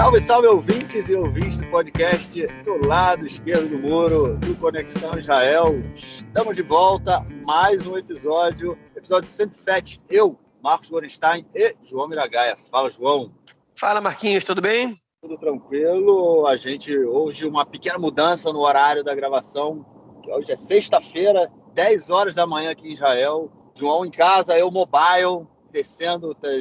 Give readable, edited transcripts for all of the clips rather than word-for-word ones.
Salve, salve, ouvintes e ouvintes do podcast do lado esquerdo do muro do Conexão Israel. Estamos de volta, mais um episódio 107. Eu, Marcos Gorenstein e João Miragaia. Fala, João. Fala, Marquinhos, tudo bem? Tudo tranquilo. A gente hoje uma pequena mudança no horário da gravação, que hoje é sexta-feira, 10 horas da manhã aqui em Israel. João em casa, eu mobile,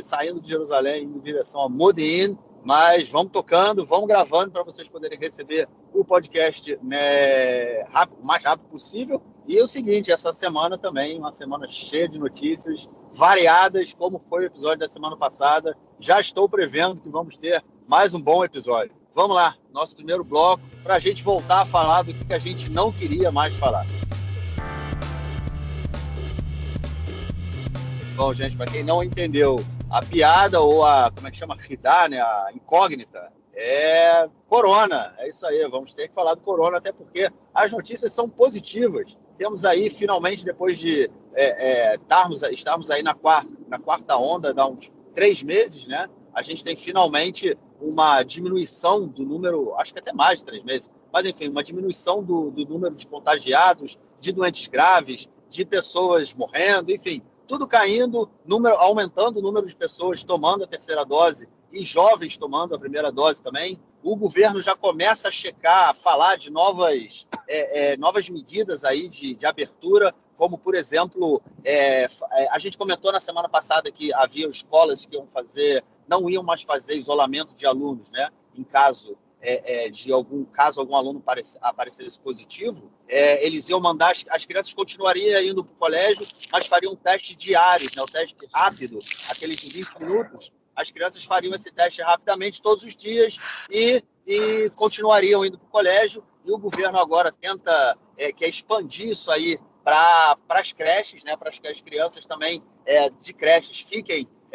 saindo de Jerusalém em direção a Modi'in. Mas vamos tocando, vamos gravando para vocês poderem receber o podcast, né, o mais rápido possível. E é o seguinte, essa semana também, uma semana cheia de notícias variadas, como foi o episódio da semana passada. Já estou prevendo que vamos ter mais um bom episódio. Vamos lá, nosso primeiro bloco, para a gente voltar a falar do que a gente não queria mais falar. Bom, gente, para quem não entendeu, a piada ou como é que chama? Ridá, né? A incógnita é corona. É isso aí, vamos ter que falar do corona, até porque as notícias são positivas. Temos aí, finalmente, depois de estarmos aí na quarta onda, há uns 3 meses, né? A gente tem finalmente uma diminuição do número, acho que até mais de 3 meses, mas enfim, uma diminuição do número de contagiados, de doentes graves, de pessoas morrendo, enfim, tudo caindo, aumentando o número de pessoas tomando a terceira dose e jovens tomando a primeira dose também. O governo já começa a checar, a falar de novas medidas aí de abertura, como, por exemplo, a gente comentou na semana passada que havia escolas que não iam mais fazer isolamento de alunos, né? Em caso de algum aluno aparecesse positivo, eles iam mandar, as crianças continuariam indo para o colégio, mas fariam testes diários, né? O teste rápido, aqueles de 20 minutos, as crianças fariam esse teste rapidamente todos os dias e continuariam indo para o colégio, e o governo agora quer expandir isso aí para as creches, né? Para que as crianças também de creches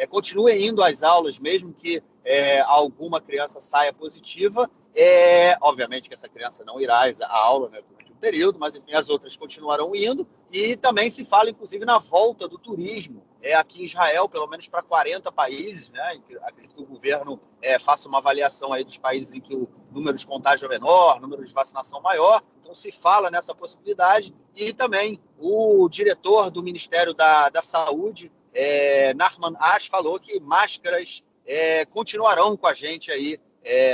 continuem indo às aulas, mesmo que alguma criança saia positiva. Obviamente que essa criança não irá à aula, né, durante um período, mas enfim, as outras continuarão indo. E também se fala, inclusive, na volta do turismo aqui em Israel, pelo menos para 40 países, né? Acredito que o governo faça uma avaliação aí dos países em que o número de contágio é menor, número de vacinação maior. Então se fala nessa possibilidade. E também o diretor do Ministério da Saúde, Nachman Ash, falou que máscaras continuarão com a gente aí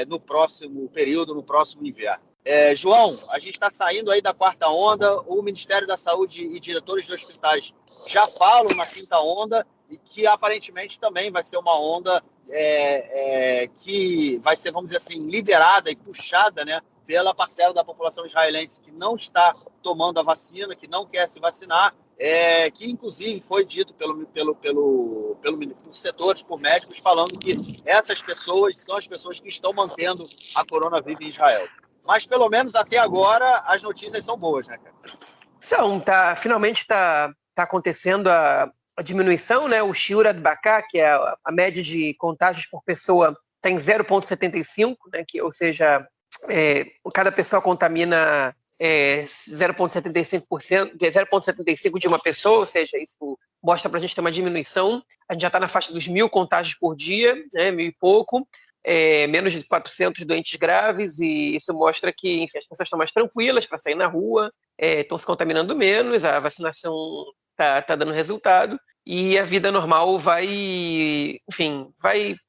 no próximo período, no próximo inverno. João, a gente está saindo aí da quarta onda, o Ministério da Saúde e diretores de hospitais já falam na quinta onda, e que aparentemente também vai ser uma onda que vai ser, vamos dizer assim, liderada e puxada, né, pela parcela da população israelense que não está tomando a vacina, que não quer se vacinar, que inclusive foi dito pelos setores, por médicos, falando que essas pessoas são as pessoas que estão mantendo a coronavírus em Israel. Mas pelo menos até agora as notícias são boas, né, cara? Finalmente está acontecendo a diminuição, né? O Shiur Adbaka, que é a média de contágios por pessoa, está em 0,75, né? Ou seja, cada pessoa contamina 0,75% de uma pessoa, ou seja, isso mostra para a gente ter uma diminuição. A gente já está na faixa dos 1.000 contágios por dia, né, 1.000 e pouco, menos de 400 doentes graves, e isso mostra que, enfim, as pessoas estão mais tranquilas para sair na rua, estão se contaminando menos, a vacinação está dando resultado, e a vida normal vai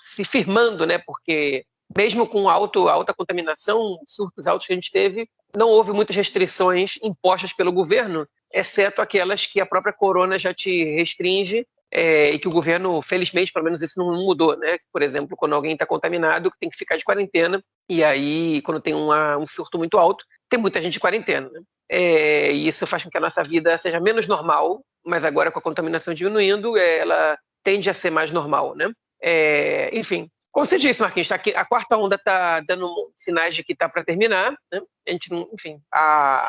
se firmando, né, porque mesmo com alta contaminação, surtos altos que a gente teve, não houve muitas restrições impostas pelo governo, exceto aquelas que a própria corona já te restringe, e que o governo, felizmente, pelo menos isso não mudou, né? Por exemplo, quando alguém está contaminado, tem que ficar de quarentena, e aí, quando tem um surto muito alto, tem muita gente de quarentena, né? E isso faz com que a nossa vida seja menos normal, mas agora com a contaminação diminuindo, ela tende a ser mais normal, né? Enfim, como você disse, Marquinhos, a quarta onda está dando sinais de que está para terminar, né? A gente, enfim,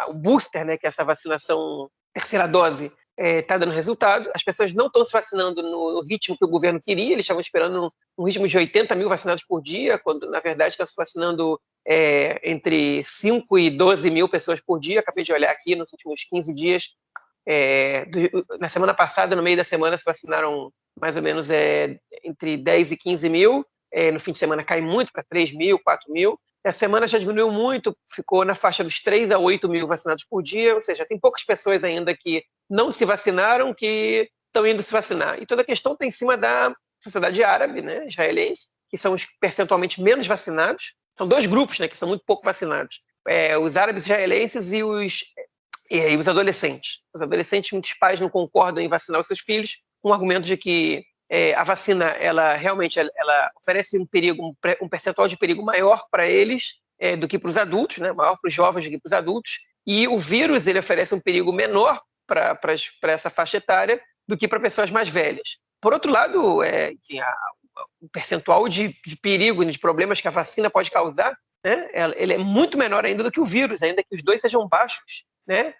o booster, né, que é essa vacinação, terceira dose, está dando resultado. As pessoas não estão se vacinando no ritmo que o governo queria, eles estavam esperando um ritmo de 80 mil vacinados por dia, quando, na verdade, está se vacinando entre 5 e 12 mil pessoas por dia. Acabei de olhar aqui nos últimos 15 dias. Na semana passada, no meio da semana, se vacinaram mais ou menos entre 10 e 15 mil. no fim de semana cai muito para 3 mil, 4 mil. Essa semana já diminuiu muito, ficou na faixa dos 3 a 8 mil vacinados por dia, ou seja, tem poucas pessoas ainda que não se vacinaram, que estão indo se vacinar. E toda a questão está em cima da sociedade árabe, né, israelense, que são os percentualmente menos vacinados. São dois grupos, né, que são muito pouco vacinados. Os árabes israelenses e os adolescentes. Os adolescentes, muitos pais não concordam em vacinar os seus filhos, com o argumento de que a vacina, ela realmente ela oferece um percentual de perigo maior para eles do que para os adultos, né? Maior para os jovens do que para os adultos, e o vírus ele oferece um perigo menor para essa faixa etária do que para pessoas mais velhas. Por outro lado, enfim, o percentual de perigo e de problemas que a vacina pode causar, né? Ele é muito menor ainda do que o vírus, ainda que os dois sejam baixos, né?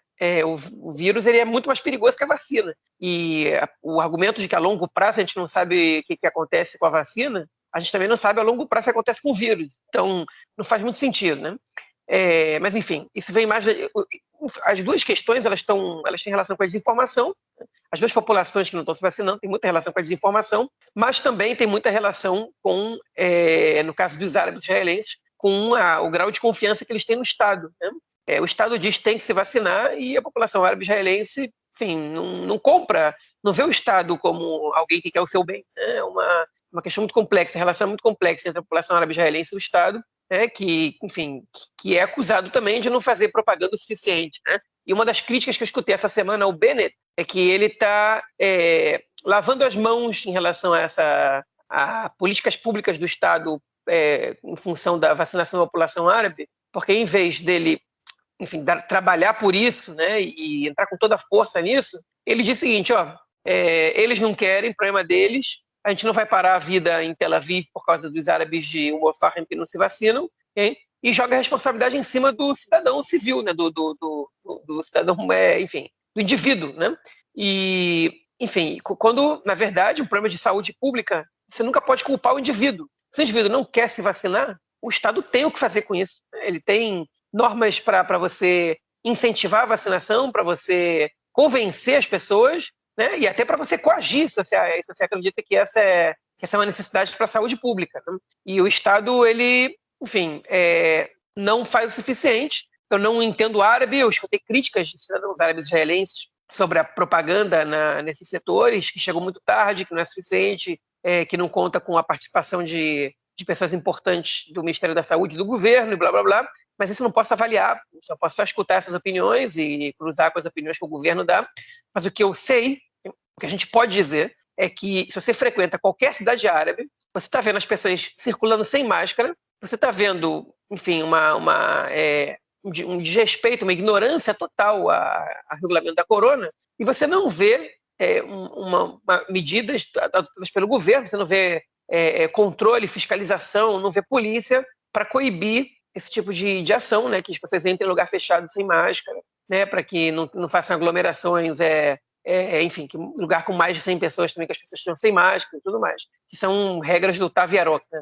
O vírus ele é muito mais perigoso que a vacina. E o argumento de que a longo prazo a gente não sabe o que acontece com a vacina, a gente também não sabe a longo prazo o que acontece com o vírus. Então, não faz muito sentido, né? Mas, enfim, isso vem mais... As duas questões, elas têm relação com a desinformação. As duas populações que não estão se vacinando têm muita relação com a desinformação, mas também tem muita relação com, no caso dos árabes israelenses, com o grau de confiança que eles têm no Estado, né? O Estado diz que tem que se vacinar e a população árabe israelense, enfim, não compra, não vê o Estado como alguém que quer o seu bem. É uma questão muito complexa, a relação é muito complexa entre a população árabe israelense e o Estado, que, enfim, que é acusado também de não fazer propaganda o suficiente, né? E uma das críticas que eu escutei essa semana ao Bennett é que ele está lavando as mãos em relação a políticas públicas do Estado em função da vacinação da população árabe, porque em vez dele, enfim, trabalhar por isso, né, e entrar com toda a força nisso, ele diz o seguinte, eles não querem, problema deles, a gente não vai parar a vida em Tel Aviv por causa dos árabes de Umm-al-Fahm que não se vacinam, okay? E joga a responsabilidade em cima do cidadão civil, né, do cidadão, enfim, do indivíduo, né? E, enfim, quando, na verdade, um problema de saúde pública, você nunca pode culpar o indivíduo. Se o indivíduo não quer se vacinar, o Estado tem o que fazer com isso. Ele tem normas para você incentivar a vacinação, para você convencer as pessoas, né? E até para você coagir, se você acredita que essa é uma necessidade para a saúde pública, né? E o Estado, ele, enfim, não faz o suficiente. Eu não entendo árabe, eu escutei críticas de cidadãos árabes israelenses sobre a propaganda nesses setores, que chegou muito tarde, que não é suficiente, que não conta com a participação de pessoas importantes do Ministério da Saúde, do governo, e blá, blá, blá. Mas isso eu não posso avaliar, só posso só escutar essas opiniões e cruzar com as opiniões que o governo dá. Mas o que eu sei, o que a gente pode dizer, é que se você frequenta qualquer cidade árabe, você está vendo as pessoas circulando sem máscara, você está vendo, enfim, um desrespeito, uma ignorância total ao regulamento da corona, e você não vê medidas adotadas pelo governo, você não vê controle, fiscalização, não vê polícia para coibir esse tipo de ação, né, que as pessoas entrem em lugar fechado sem máscara, né, para que não façam aglomerações, enfim, que lugar com mais de 100 pessoas também, que as pessoas estejam sem máscara e tudo mais, que são regras do Tav Yarok, né,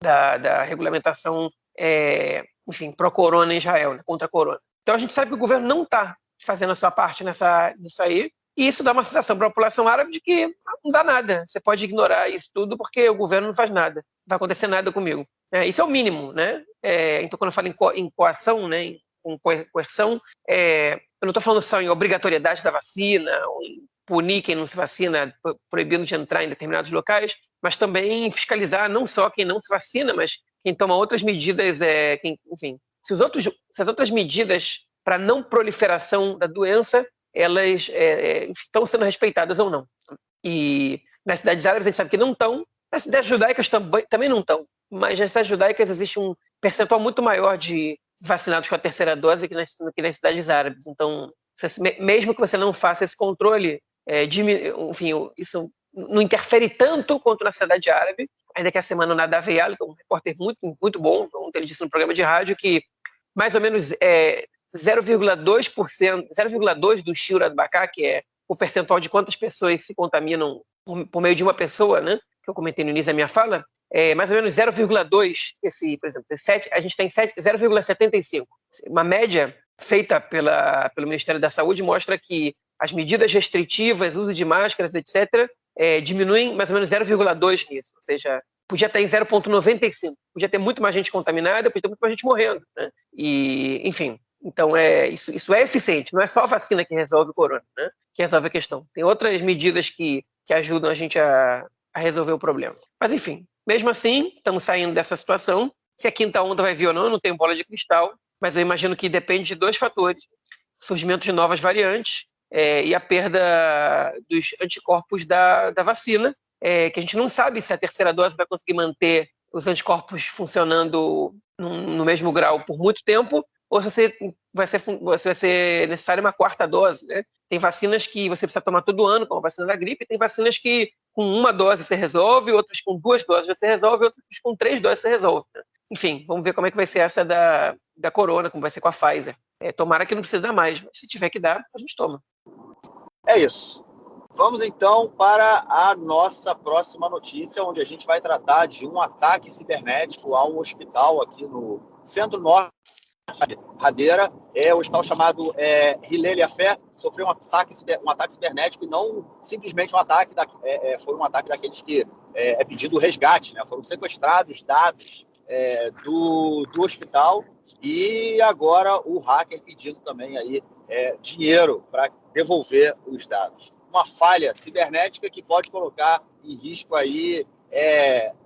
da regulamentação, enfim, pró-corona em Israel, né, contra a corona. Então a gente sabe que o governo não está fazendo a sua parte nisso aí, e isso dá uma sensação para a população árabe de que não dá nada, você pode ignorar isso tudo porque o governo não faz nada, não vai acontecer nada comigo. Isso é o mínimo, né? Então, quando eu falo em coação, né, em coerção, eu não estou falando só em obrigatoriedade da vacina, ou em punir quem não se vacina, proibindo de entrar em determinados locais, mas também em fiscalizar não só quem não se vacina, mas quem toma outras medidas, enfim, se as outras medidas para não proliferação da doença, elas estão sendo respeitadas ou não. E nas cidades árabes a gente sabe que não estão, nas cidades judaicas também não estão, mas nas cidades judaicas existe um percentual muito maior de vacinados com a terceira dose do que nas cidades árabes. Então, mesmo que você não faça esse controle, enfim, isso não interfere tanto quanto na cidade árabe, ainda que a semana o Nadav Eyal, um repórter muito, muito bom, ontem ele disse no programa de rádio que mais ou menos 0,2%, 0,2% do Shir Adbacá, que é o percentual de quantas pessoas se contaminam por meio de uma pessoa, né, que eu comentei no início da minha fala, mais ou menos 0,2%, por exemplo, a gente tem 0,75%. Uma média feita pelo Ministério da Saúde mostra que as medidas restritivas, uso de máscaras, etc., diminuem mais ou menos 0,2% nisso, ou seja, podia estar em 0,95, podia ter muito mais gente contaminada, podia ter muito mais gente morrendo, né? E, enfim, então isso é eficiente, não é só a vacina que resolve o corona, né? Que resolve a questão. Tem outras medidas que ajudam a gente a resolver o problema. Mas, enfim, mesmo assim, estamos saindo dessa situação. Se a quinta onda vai vir ou não, eu não tenho bola de cristal, mas eu imagino que depende de dois fatores: surgimento de novas variantes e a perda dos anticorpos da vacina, que a gente não sabe se a terceira dose vai conseguir manter os anticorpos funcionando no mesmo grau por muito tempo, ou se vai ser necessária uma quarta dose, né? Tem vacinas que você precisa tomar todo ano, como a vacina da gripe, tem vacinas que com uma dose você resolve, outras com 2 doses você resolve, outras com 3 doses você resolve, né? Enfim, vamos ver como é que vai ser essa da Corona, como vai ser com a Pfizer. Tomara que não precise dar mais, mas se tiver que dar, a gente toma. É isso. Vamos então para a nossa próxima notícia, onde a gente vai tratar de um ataque cibernético a um hospital aqui no centro-norte de Radeira. É o hospital chamado Hilel Yafé, sofreu um ataque cibernético e não simplesmente um ataque, foi um ataque daqueles que é pedido resgate, né? Foram sequestrados dados do hospital e agora o hacker pedindo também aí dinheiro para devolver os dados. Uma falha cibernética que pode colocar em risco aí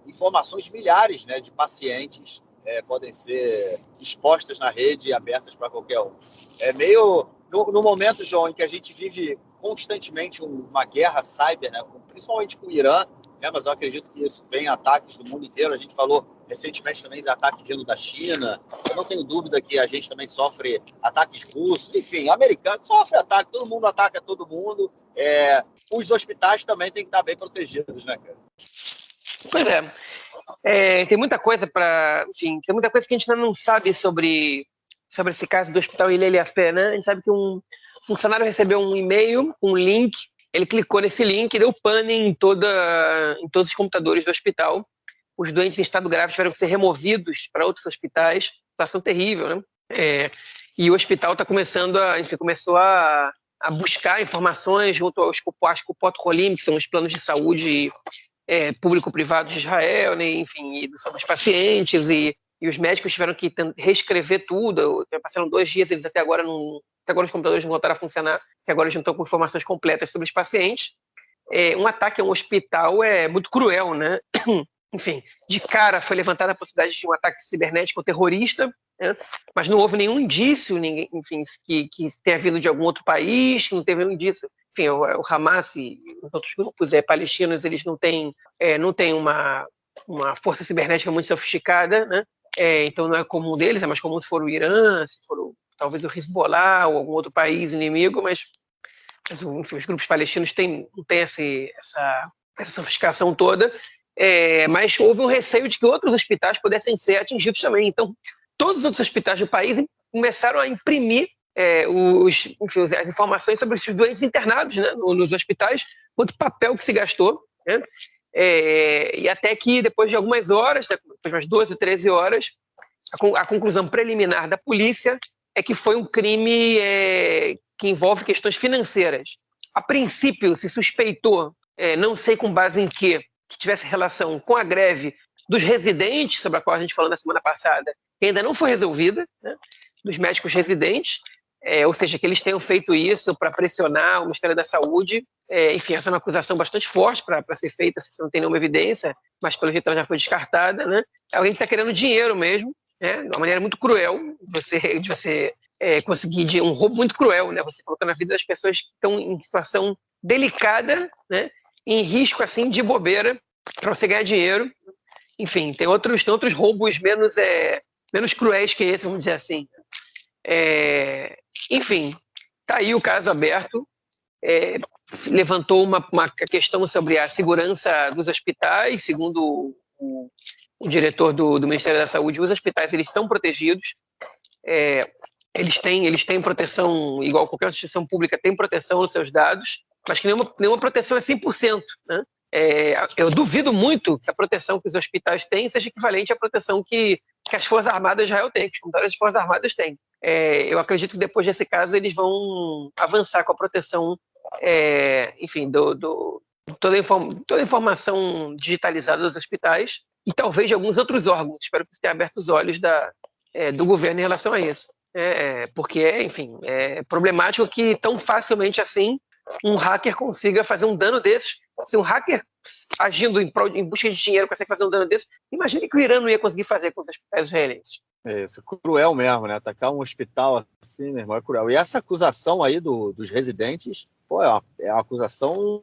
informações de milhares, né, de pacientes podem ser expostas na rede e abertas para qualquer um. É meio no momento, João, em que a gente vive constantemente uma guerra cyber, né, principalmente com o Irã, né, mas eu acredito que isso vem ataques do mundo inteiro. A gente falou recentemente também de ataque vindo da China. Eu não tenho dúvida que a gente também sofre ataques russos. Enfim, americano sofre ataque, todo mundo ataca todo mundo. Os hospitais também têm que estar bem protegidos, né, cara? Pois tem muita coisa enfim, tem muita coisa que a gente ainda não sabe sobre esse caso do Hospital Hilel Yafé, né? A gente sabe que um funcionário recebeu um e-mail, um link, ele clicou nesse link e deu pane em todos os computadores do hospital. Os doentes em estado grave tiveram que ser removidos para outros hospitais. Situação terrível, né? E o hospital está começando começou a buscar informações junto aos Kupot Holim, que são os planos de saúde público-privado de Israel, né? Enfim, sobre os pacientes, e os médicos tiveram que reescrever tudo. Passaram 2 dias, eles até agora os computadores não voltaram a funcionar, que agora eles não estão com informações completas sobre os pacientes. Um ataque a um hospital é muito cruel, né? Enfim, de cara foi levantada a possibilidade de um ataque cibernético terrorista, né? Mas não houve nenhum indício, enfim, que tenha vindo de algum outro país, que não teve nenhum indício. Enfim, o Hamas e os outros grupos palestinos, eles não têm uma força cibernética muito sofisticada, né? Então não é comum deles, é mais comum se for o Irã, se for talvez o Hezbollah ou algum outro país inimigo, mas enfim, os grupos palestinos não têm essa sofisticação toda. Mas houve um receio de que outros hospitais pudessem ser atingidos também. Então, todos os outros hospitais do país começaram a imprimir as informações sobre os doentes internados, né, nos hospitais, quanto papel que se gastou, né? E até que depois de algumas horas, depois de umas 12, 13 horas, a conclusão preliminar da polícia é que foi um crime que envolve questões financeiras. A princípio, se suspeitou, não sei com base em que tivesse relação com a greve dos residentes, sobre a qual a gente falou na semana passada, que ainda não foi resolvida, né, dos médicos residentes, ou seja, que eles tenham feito isso para pressionar o Ministério da Saúde. Enfim, essa é uma acusação bastante forte para ser feita, se você não tem nenhuma evidência, mas pelo jeito ela já foi descartada, né? Alguém que está querendo dinheiro mesmo, né, de uma maneira muito cruel, de você conseguir um roubo muito cruel, né? Você colocando a vida das pessoas que estão em situação delicada, né, em risco assim de bobeira, para você ganhar dinheiro. Enfim, tem outros roubos menos cruéis que esse, vamos dizer assim. Enfim, está aí o caso aberto. Levantou uma questão sobre a segurança dos hospitais. Segundo o diretor do Ministério da Saúde, os hospitais eles são protegidos. Eles têm proteção, igual qualquer instituição pública, tem proteção nos seus dados, mas que nenhuma proteção é 100%, né? Eu duvido muito que a proteção que os hospitais têm seja equivalente à proteção que as Forças Armadas de Israel têm, que os computadores das Forças Armadas têm. Eu acredito que depois desse caso eles vão avançar com a proteção, enfim, toda a informação digitalizada dos hospitais. e talvez de alguns outros órgãos. Espero que isso tenha aberto os olhos do governo em relação a isso. Porque, enfim, é problemático que tão facilmente assim um hacker consiga fazer um dano desses. Se um hacker agindo em busca de dinheiro consegue fazer um dano desses, imagine que o Irã não ia conseguir fazer com os hospitais israelenses. É isso, cruel mesmo, né? Atacar um hospital assim, meu irmão, é cruel. E essa acusação aí dos residentes, pô, é uma acusação,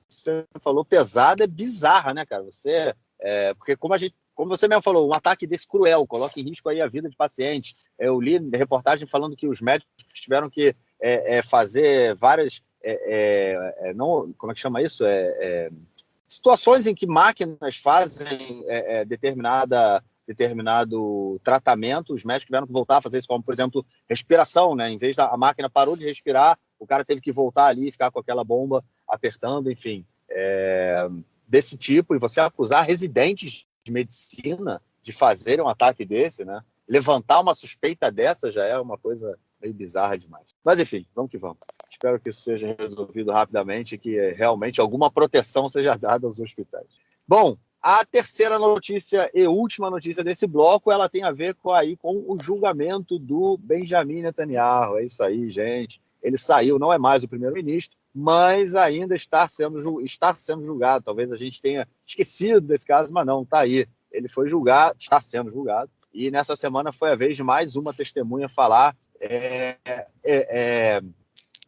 você falou, pesada, é bizarra, né, cara? Porque como você mesmo falou, um ataque desse cruel, coloca em risco aí a vida de pacientes. Eu li reportagem falando que os médicos tiveram que fazer várias, não, como é que chama isso? Situações em que máquinas fazem determinado tratamento, os médicos tiveram que voltar a fazer isso, como, por exemplo, respiração, né? Em vez da a máquina parou de respirar, o cara teve que voltar ali e ficar com aquela bomba apertando, enfim. Desse tipo, e você acusar residentes de medicina de fazerem um ataque desse, né? Levantar uma suspeita dessa já é uma coisa meio bizarra demais. Mas, enfim, vamos que vamos. Espero que isso seja resolvido rapidamente e que realmente alguma proteção seja dada aos hospitais. Bom, a terceira notícia e última notícia desse bloco, ela tem a ver com o julgamento do Benjamin Netanyahu. É isso aí, gente. Ele saiu, não é mais o primeiro-ministro, mas ainda está sendo julgado. Talvez a gente tenha esquecido desse caso, mas não, está aí. Ele foi julgado, está sendo julgado. E nessa semana foi a vez de mais uma testemunha falar.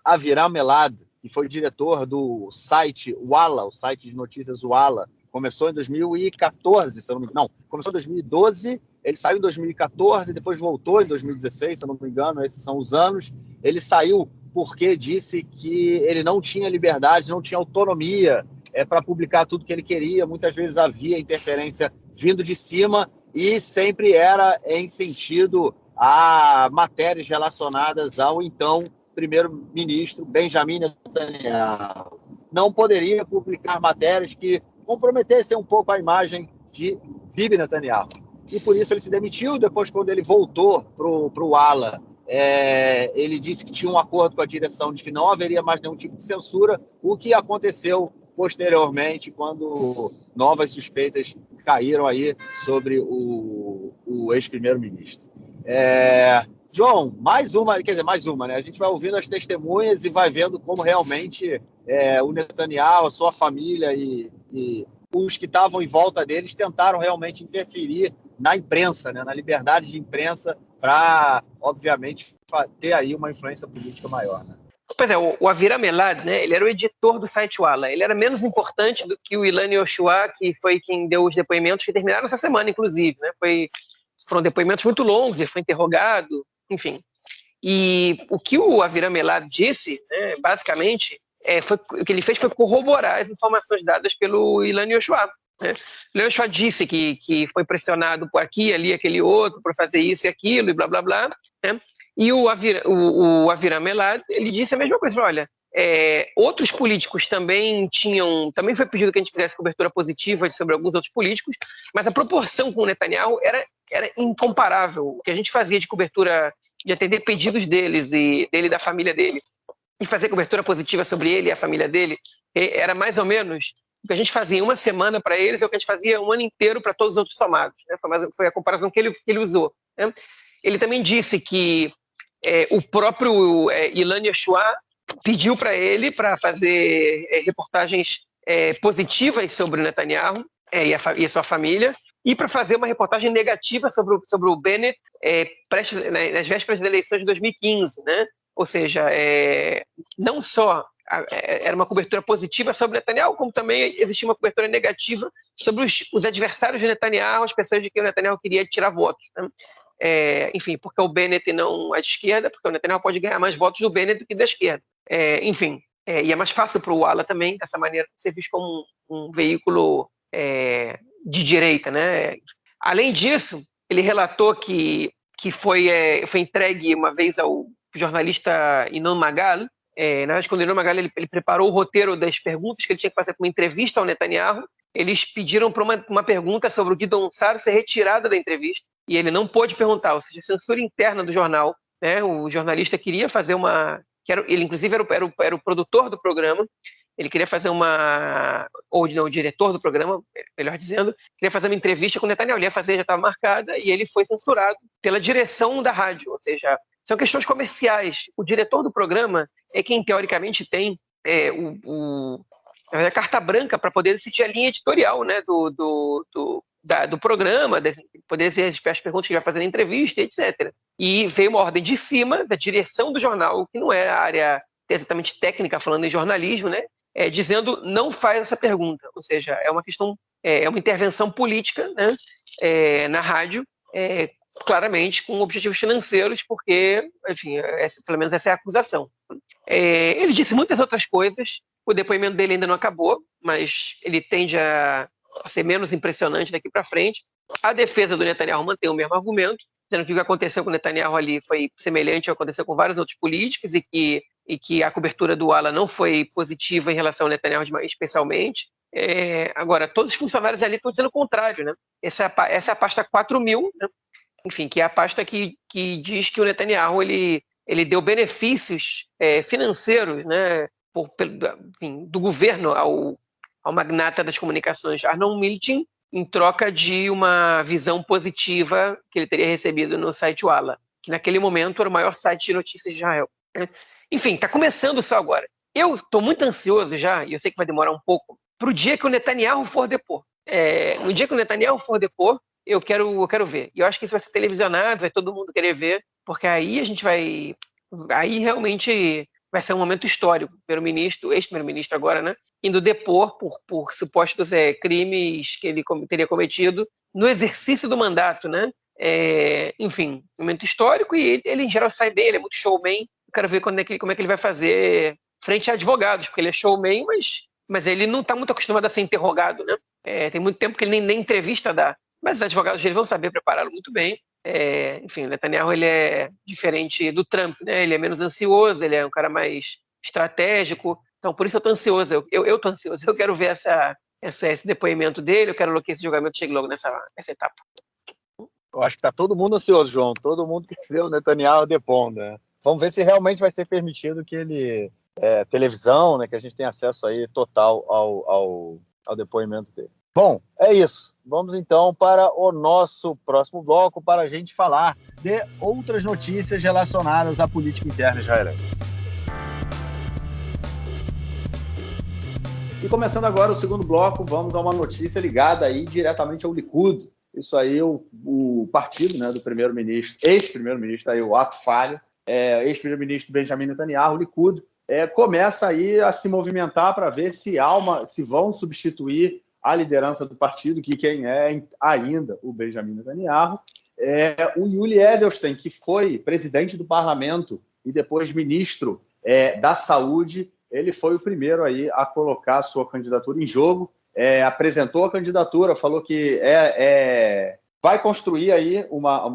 Aviram Elad, que foi diretor do site Walla, o site de notícias Walla, começou em 2014, começou em 2012, ele saiu em 2014, depois voltou em 2016, se eu não me engano, esses são os anos. Ele saiu porque disse que ele não tinha liberdade, não tinha autonomia para publicar tudo que ele queria, muitas vezes havia interferência vindo de cima e sempre era em sentido a matérias relacionadas ao então primeiro-ministro Benjamin Netanyahu. Não poderia publicar matérias que comprometessem um pouco a imagem de Bibi Netanyahu. E por isso ele se demitiu. Depois, quando ele voltou para o Walla, ele disse que tinha um acordo com a direção de que não haveria mais nenhum tipo de censura, o que aconteceu posteriormente, quando novas suspeitas caíram aí sobre o ex-primeiro-ministro. João, mais uma, né? A gente vai ouvindo as testemunhas e vai vendo como realmente o Netanyahu, a sua família e os que estavam em volta deles tentaram realmente interferir na imprensa, né? Na liberdade de imprensa, para, obviamente, ter aí uma influência política maior, né? Pois é, o Aviram Elad, né, ele era o editor do site Walla. Ele era menos importante do que o Ilan Yoshua, que foi quem deu os depoimentos que terminaram essa semana, inclusive. Né? Foram depoimentos muito longos, ele foi interrogado, enfim. E o que o Aviram Elad disse, né, basicamente, o que ele fez foi corroborar as informações dadas pelo Ilan Yoshua. Né? O Ilan Yoshua disse que foi pressionado por aqui, ali, aquele outro, para fazer isso e aquilo, e blá, blá, blá. Né? E o Aviram Elad, ele disse a mesma coisa, olha, outros políticos também foi pedido que a gente fizesse cobertura positiva sobre alguns outros políticos, mas a proporção com o Netanyahu era incomparável. O que a gente fazia de cobertura, de atender pedidos deles e dele e da família dele, e fazer cobertura positiva sobre ele e a família dele, era mais ou menos o que a gente fazia em uma semana para eles, é o que a gente fazia um ano inteiro para todos os outros somados. Né? Foi a comparação que ele usou. Né? Ele também disse que o próprio Ilan Yoshua pediu para ele para fazer reportagens positivas sobre o Netanyahu e a sua família, e para fazer uma reportagem negativa sobre o Bennett nas vésperas das eleições de 2015. Né? Ou seja, não só era uma cobertura positiva sobre o Netanyahu, como também existia uma cobertura negativa sobre os adversários de Netanyahu, as pessoas de que o Netanyahu queria tirar votos. Né? Enfim, porque o Bennett não é de esquerda, porque o Netanyahu pode ganhar mais votos do Bennett do que da esquerda. Enfim, e é mais fácil para o Walla também, dessa maneira, ser visto como um veículo de direita. Né? Além disso, ele relatou que foi entregue uma vez ao jornalista Inon Magal. Na verdade, quando o Inon Magal ele preparou o roteiro das perguntas que ele tinha que fazer para uma entrevista ao Netanyahu, eles pediram para uma pergunta sobre o Gideon Sa'ar ser retirada da entrevista, e ele não pôde perguntar, ou seja, censura interna do jornal. Né? O jornalista queria fazer ele inclusive era o produtor do programa, Ele queria fazer ou não, o diretor do programa, melhor dizendo, queria fazer uma entrevista com o Netanyahu. Ele ia fazer, já estava marcada, e ele foi censurado pela direção da rádio. Ou seja, são questões comerciais. O diretor do programa é quem, teoricamente, tem a carta branca para poder decidir a linha editorial, né, do programa, poder ser as perguntas que ele vai fazer na entrevista, etc. E veio uma ordem de cima da direção do jornal, que não é a área exatamente técnica, falando em jornalismo, né, dizendo não faz essa pergunta. Ou seja, é uma questão, é uma intervenção política, né, na rádio, claramente com objetivos financeiros, porque, enfim, pelo menos essa é a acusação. Ele disse muitas outras coisas, o depoimento dele ainda não acabou, mas ele tende a ser menos impressionante daqui para frente. A defesa do Netanyahu mantém o mesmo argumento, dizendo que o que aconteceu com o Netanyahu ali foi semelhante ao que aconteceu com vários outros políticos e que a cobertura do Walla não foi positiva em relação ao Netanyahu especialmente. Agora, todos os funcionários ali estão dizendo o contrário, né? Essa é a pasta 4.000, né? Enfim, que é a pasta que diz que o Netanyahu ele deu benefícios financeiros, né, enfim, do governo ao magnata das comunicações Arnon Milchin, em troca de uma visão positiva que ele teria recebido no site Walla, que naquele momento era o maior site de notícias de Israel. Enfim, está começando só agora. Eu estou muito ansioso já, e eu sei que vai demorar um pouco, para o dia que o Netanyahu for depor. No dia que o Netanyahu for depor, eu quero ver. E eu acho que isso vai ser televisionado, vai todo mundo querer ver, porque aí a gente vai... Aí realmente vai ser um momento histórico. Primeiro-ministro, ex-primeiro-ministro agora, né? Indo depor por supostos crimes que ele teria cometido no exercício do mandato, né? Enfim, um momento histórico, e ele em geral sai bem, ele é muito showman. Eu quero ver como é que ele vai fazer frente a advogados, porque ele é showman, mas ele não está muito acostumado a ser interrogado, né? Tem muito tempo que ele nem entrevista dá. Mas os advogados dele vão saber prepará-lo muito bem. Enfim, o Netanyahu ele é diferente do Trump, né? Ele é menos ansioso, ele é um cara mais estratégico. Então, por isso eu estou ansioso. Eu estou ansioso. Eu quero ver esse depoimento dele, eu quero que esse julgamento chegue logo nessa etapa. Eu acho que está todo mundo ansioso, João. Todo mundo quer ver o Netanyahu depondo, né? Vamos ver se realmente vai ser permitido que ele... televisão, né? Que a gente tem acesso aí total ao depoimento dele. Bom, é isso. Vamos então para o nosso próximo bloco para a gente falar de outras notícias relacionadas à política interna israelense. E começando agora o segundo bloco, vamos a uma notícia ligada aí diretamente ao Likud. Isso aí, o partido, né, do primeiro-ministro, ex-primeiro-ministro, aí, o ato falho, ex-primeiro-ministro Benjamin Netanyahu, o Likud, começa aí a se movimentar para ver se vão substituir a liderança do partido, que quem é ainda o Benjamin Netanyahu, o Yuli Edelstein, que foi presidente do parlamento e depois ministro da saúde. Ele foi o primeiro aí a colocar a sua candidatura em jogo, apresentou a candidatura, falou que vai construir aí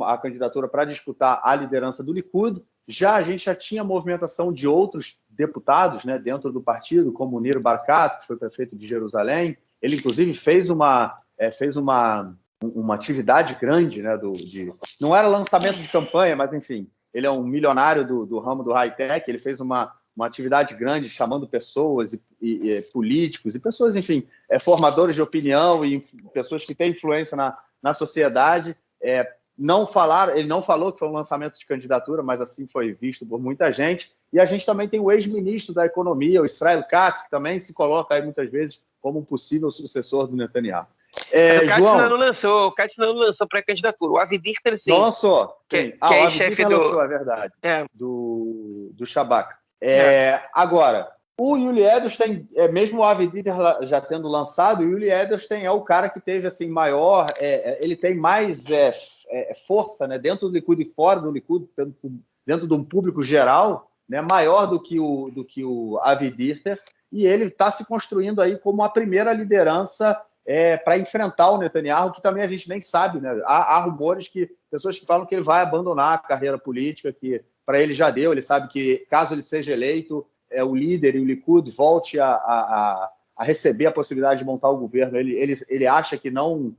a candidatura para disputar a liderança do Likud. A gente já tinha movimentação de outros deputados, né, dentro do partido, como o Nir Barkat, que foi prefeito de Jerusalém. Ele, inclusive, fez uma atividade grande, né, não era lançamento de campanha, mas, enfim, ele é um milionário do ramo do high-tech. Ele fez uma atividade grande chamando pessoas e políticos e pessoas, enfim, formadores de opinião e pessoas que têm influência na sociedade. Ele não falou que foi um lançamento de candidatura, mas assim foi visto por muita gente. E a gente também tem o ex-ministro da Economia, o Israel Katz, que também se coloca aí muitas vezes como um possível sucessor do Netanyahu. O Katz não lançou pré-candidatura. O Avi Dichter, sim. Não lançou. Que é chefe lançou, é verdade. Do Shabak. Agora, o Yuli Edelstein, mesmo o Avi Dichter já tendo lançado, o Yuli Edelstein é o cara que teve assim, maior... ele tem mais força, né, dentro do Likud e fora do Likud, dentro de um público geral, né, maior do que o Avi Dichter. E ele está se construindo aí como a primeira liderança para enfrentar o Netanyahu, que também a gente nem sabe, né? Há rumores pessoas que falam que ele vai abandonar a carreira política, que para ele já deu. Ele sabe que, caso ele seja eleito, o líder e o Likud volte a receber a possibilidade de montar o governo. Ele acha que não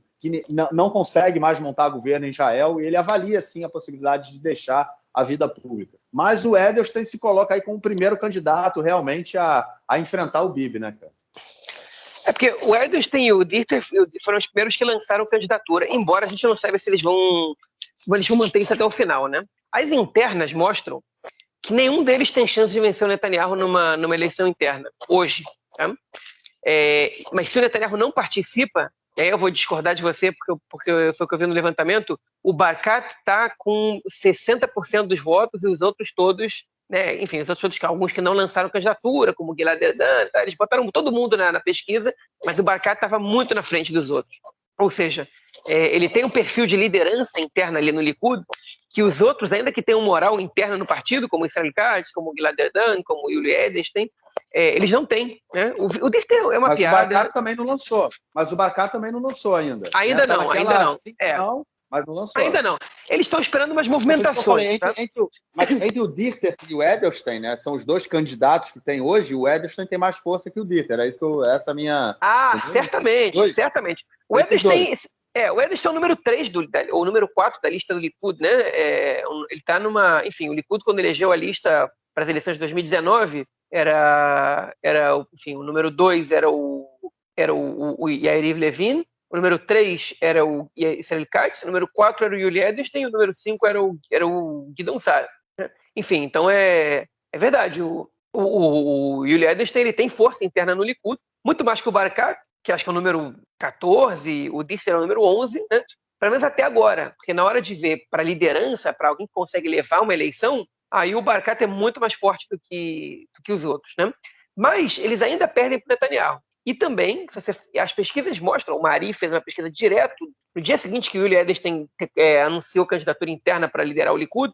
consegue mais montar governo em Israel, e ele avalia, sim, a possibilidade de deixar a vida pública. Mas o Edelstein se coloca aí como o primeiro candidato realmente a enfrentar o Bibi, né, cara? É porque o Edelstein e o Dieter foram os primeiros que lançaram candidatura, embora a gente não saiba se eles vão manter isso até o final, né? As internas mostram que nenhum deles tem chance de vencer o Netanyahu numa eleição interna, hoje. Tá? Mas se o Netanyahu não participa, aí eu vou discordar de você, porque foi o que eu vi no levantamento, o Barkat está com 60% dos votos e os outros todos, né, enfim, os outros todos, alguns que não lançaram candidatura, como o Gilad Erdan, tá, eles botaram todo mundo na pesquisa, mas o Barkat estava muito na frente dos outros. Ou seja, ele tem um perfil de liderança interna ali no Likud, que os outros, ainda que tenham moral interna no partido, como o Israel Katz, como o Gilad Erdan, como o Yuli Edelstein, eles não têm. Né? O Dirter é uma piada. Mas o Barkat também não lançou. Mas o Barkat também não lançou ainda. Ainda Tá não, ainda não. Não, mas não lançou. Ainda não. Eles estão esperando umas movimentações. Mas entre o Dirter e o Edelstein, né? São os dois candidatos que tem hoje. O Edelstein tem mais força que o Dirter. Essa é a minha. Certamente, certamente. O Edelstein é o número 3 ou número 4 da lista do Likud, né? Ele está numa. Enfim, o Likud, quando elegeu a lista para as eleições de 2019, enfim, o número 2 era o Yariv Levin, o número 3 era o Israel Katz, o número 4 era o Yuli Edelstein, o número 5 era o Gideon Sa'ar. Enfim, então é verdade. O Yuli Edelstein ele tem força interna no Likud, muito mais que o Barkat, que acho que é o número 14, o Dirter é o número 11, né? Pelo menos até agora, porque na hora de ver para liderança, para alguém que consegue levar uma eleição, aí o Barkat é muito mais forte do que os outros, né? Mas eles ainda perdem para o Netanyahu. E também, as pesquisas mostram, o Mari fez uma pesquisa direto, no dia seguinte que o Yuli Edelstein anunciou candidatura interna para liderar o Likud,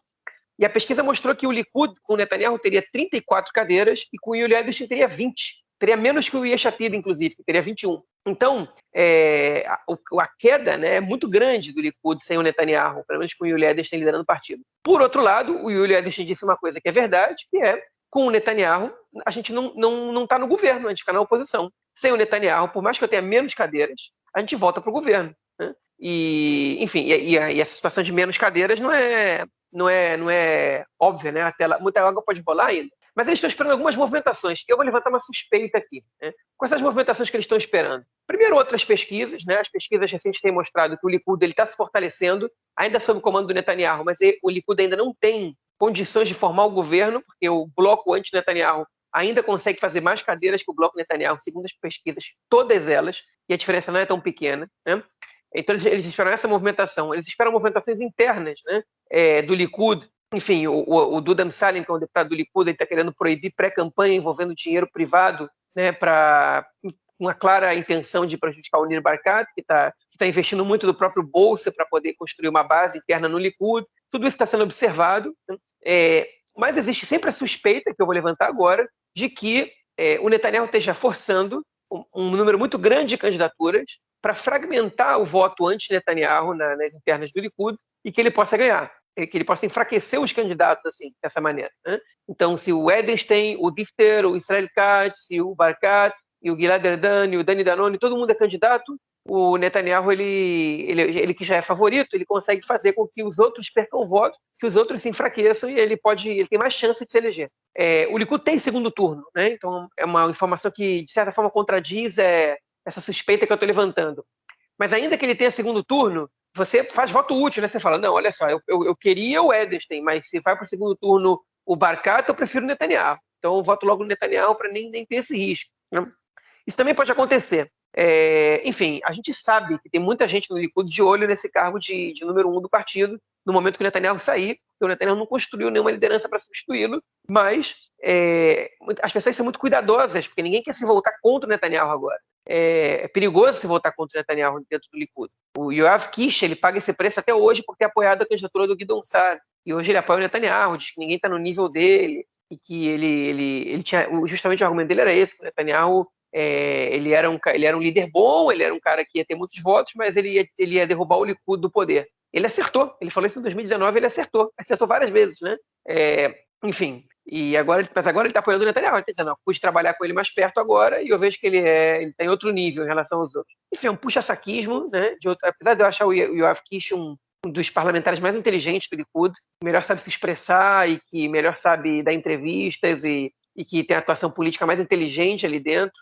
e a pesquisa mostrou que o Likud, com o Netanyahu, teria 34 cadeiras e com o Yuli Edelstein teria 20. Teria menos que o Yesh Atid, inclusive, que teria 21. Então, a queda, né, é muito grande do Likud sem o Netanyahu, pelo menos com o Yuli Edelstein liderando o partido. Por outro lado, o Yuli Edelstein disse uma coisa que é verdade, que é, com o Netanyahu, a gente não está no governo, a gente fica na oposição. Sem o Netanyahu, por mais que eu tenha menos cadeiras, a gente volta para o governo. Né? E, enfim, e essa situação de menos cadeiras não é óbvia, né? Muita água pode rolar ainda. Mas eles estão esperando algumas movimentações. Eu vou levantar uma suspeita aqui. Né? Quais são as movimentações que eles estão esperando? Primeiro, outras pesquisas. Né? As pesquisas recentes têm mostrado que o Likud está se fortalecendo, ainda sob o comando do Netanyahu, mas o Likud ainda não tem condições de formar o governo, porque o bloco anti-Netanyahu ainda consegue fazer mais cadeiras que o bloco Netanyahu, segundo as pesquisas, todas elas, e a diferença não é tão pequena. Né? Então, eles esperam essa movimentação. Eles esperam movimentações internas, né? Do Likud. Enfim, o Duda Amsallem, que é um deputado do Likud, ele está querendo proibir pré-campanha envolvendo dinheiro privado, né, para uma clara intenção de prejudicar o Nir Barkat, que está investindo muito do próprio bolso para poder construir uma base interna no Likud. Tudo isso está sendo observado. Né? Mas existe sempre a suspeita, que eu vou levantar agora, de que o Netanyahu esteja forçando um número muito grande de candidaturas para fragmentar o voto anti-Netanyahu nas internas do Likud e que ele possa ganhar, que ele possa enfraquecer os candidatos assim, dessa maneira. Né? Então, se o Edelstein, o Dirter, o Israel Katz, o Barkat, e o Gilad Erdan, e o Dani Danone, todo mundo é candidato, o Netanyahu, ele que já é favorito, ele consegue fazer com que os outros percam o voto, que os outros se enfraqueçam e ele tem mais chance de se eleger. O Likud tem segundo turno, né? Então é uma informação que, de certa forma, contradiz essa suspeita que eu estou levantando. Mas ainda que ele tenha segundo turno, você faz voto útil, né? Você fala, não, olha só, eu queria o Edelstein, mas se vai para o segundo turno o Barkat, eu prefiro o Netanyahu. Então eu voto logo no Netanyahu para nem ter esse risco. Né? Isso também pode acontecer. Enfim, a gente sabe que tem muita gente no Likud de olho nesse cargo de número 1 do partido, no momento que o Netanyahu sair, porque o Netanyahu não construiu nenhuma liderança para substituí-lo, mas as pessoas são muito cuidadosas, porque ninguém quer se voltar contra o Netanyahu agora. É perigoso se voltar contra o Netanyahu dentro do Likud. O Yoav Kish, ele paga esse preço até hoje por ter apoiado a candidatura do Gideon Sa'ar, e hoje ele apoia o Netanyahu, diz que ninguém está no nível dele, e que ele tinha, justamente o argumento dele era esse, que o Netanyahu ele era um líder bom, ele era um cara que ia ter muitos votos, mas ele ia derrubar o Likud do poder. Ele acertou, ele falou isso em 2019, ele acertou várias vezes, né? Enfim, mas agora ele está apoiando o Netanyahu, ele está dizendo, pude trabalhar com ele mais perto agora e eu vejo que ele está em outro nível em relação aos outros. Enfim, é um puxa-saquismo, né? Apesar de eu achar o Yoav Kish um um dos parlamentares mais inteligentes do Likud, que melhor sabe se expressar e que melhor sabe dar entrevistas e que tem a atuação política mais inteligente ali dentro.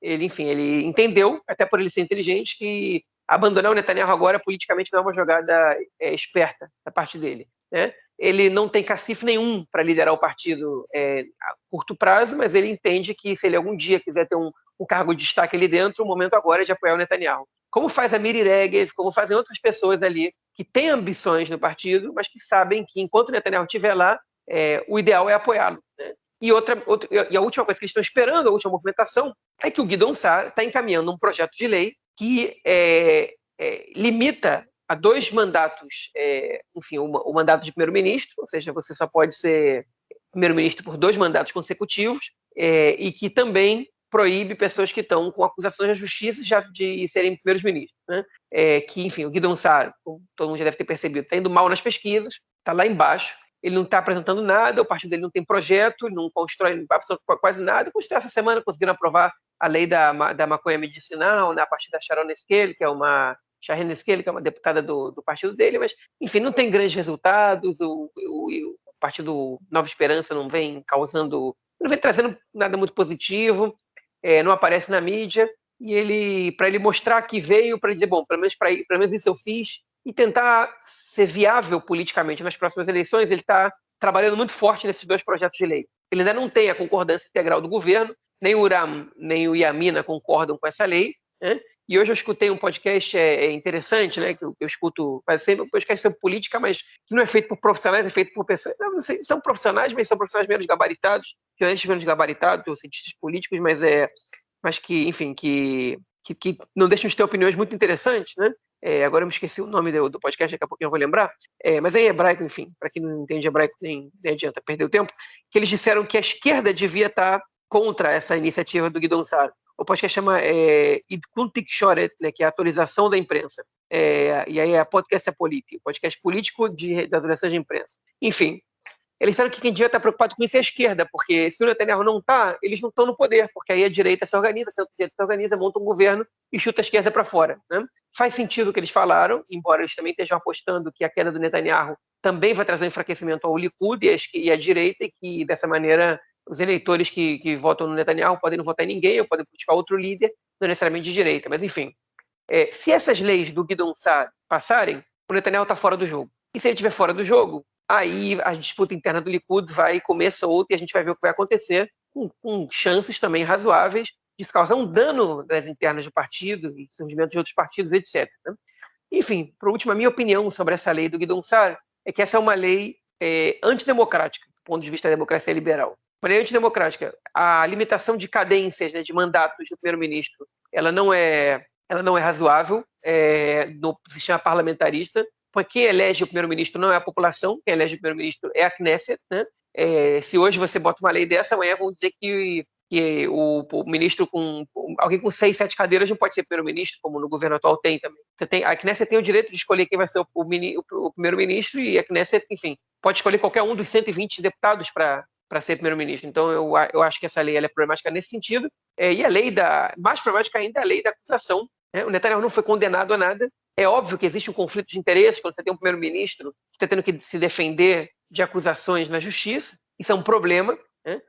Ele entendeu, até por ele ser inteligente, que abandonar o Netanyahu agora politicamente não é uma jogada esperta da parte dele, né? Ele não tem cacife nenhum para liderar o partido a curto prazo, mas ele entende que se ele algum dia quiser ter um cargo de destaque ali dentro, o momento agora é de apoiar o Netanyahu. Como faz a Miri Regev, como fazem outras pessoas ali que têm ambições no partido, mas que sabem que enquanto o Netanyahu estiver lá, o ideal é apoiá-lo, né? E a última coisa que eles estão esperando, a última movimentação, é que o Guidon Saar está encaminhando um projeto de lei que limita a 2 mandatos, o mandato de primeiro-ministro, ou seja, você só pode ser primeiro-ministro por 2 mandatos consecutivos, e que também proíbe pessoas que estão com acusações da justiça já de serem primeiros-ministros, né? Que, enfim, o Guidon Saar, como todo mundo já deve ter percebido, está indo mal nas pesquisas, está lá embaixo, ele não está apresentando nada, o partido dele não tem projeto, não constrói quase nada. Construiu essa semana, conseguiram aprovar a lei da maconha medicinal, né, a partir da Sharon Esquele, que é uma deputada do partido dele, mas, enfim, não tem grandes resultados, o partido Nova Esperança não vem trazendo nada muito positivo, não aparece na mídia, e para ele mostrar que veio, para dizer, bom, pelo menos isso eu fiz, e tentar ser viável politicamente nas próximas eleições, ele está trabalhando muito forte nesses 2 projetos de lei. Ele ainda não tem a concordância integral do governo, nem o Uram, nem o Yamina concordam com essa lei, né? E hoje eu escutei um podcast interessante, né, que eu escuto quase sempre, um podcast sobre política, mas que não é feito por profissionais, é feito por pessoas, não sei, são profissionais, mas são profissionais menos gabaritados, jornalistas menos gabaritados, ou cientistas políticos, mas que, enfim, que não deixam de ter opiniões muito interessantes, né? Agora eu me esqueci o nome do podcast, daqui a pouquinho eu vou lembrar, mas é em hebraico, enfim, para quem não entende hebraico nem adianta perder o tempo, que eles disseram que a esquerda devia estar contra essa iniciativa do Guidon Saar. O podcast chama Idkun Tikshoret, né, que é a atualização da imprensa. E aí a podcast é político, podcast político da atualização de imprensa. Enfim, eles disseram que quem devia estar preocupado com isso é a esquerda, porque se o Netanyahu não está, eles não estão no poder, porque aí a direita se organiza, a direita se organiza, monta um governo e chuta a esquerda para fora, né? Faz sentido o que eles falaram, embora eles também estejam apostando que a queda do Netanyahu também vai trazer um enfraquecimento ao Likud e à direita, e que dessa maneira os eleitores que votam no Netanyahu podem não votar em ninguém, ou podem buscar outro líder, não necessariamente de direita. Mas, enfim, se essas leis do Guidon Saar passarem, o Netanyahu está fora do jogo. E se ele estiver fora do jogo, aí a disputa interna do Likud vai comer solta e a gente vai ver o que vai acontecer, com chances também razoáveis de causar um dano das internas do partido e surgimento de outros partidos, etc. Né? Enfim, por último, a minha opinião sobre essa lei do Guidon Saar é que essa é uma lei antidemocrática, do ponto de vista da democracia liberal. Uma lei antidemocrática. A limitação de cadências, né, de mandatos do primeiro-ministro, ela não é razoável no sistema parlamentarista, porque quem elege o primeiro-ministro não é a população, quem elege o primeiro-ministro é a Knesset, né? Se hoje você bota uma lei dessa, amanhã vão dizer que o ministro alguém com 6, 7 cadeiras não pode ser primeiro-ministro, como no governo atual tem também. A Knesset tem o direito de escolher quem vai ser o primeiro-ministro, e a Knesset, enfim, pode escolher qualquer um dos 120 deputados para ser primeiro-ministro. Então, eu acho que essa lei ela é problemática nesse sentido. E a lei mais problemática ainda é a lei da acusação. Né? O Netanyahu não foi condenado a nada. É óbvio que existe um conflito de interesses quando você tem um primeiro-ministro que está tendo que se defender de acusações na justiça. Isso é um problema. Né?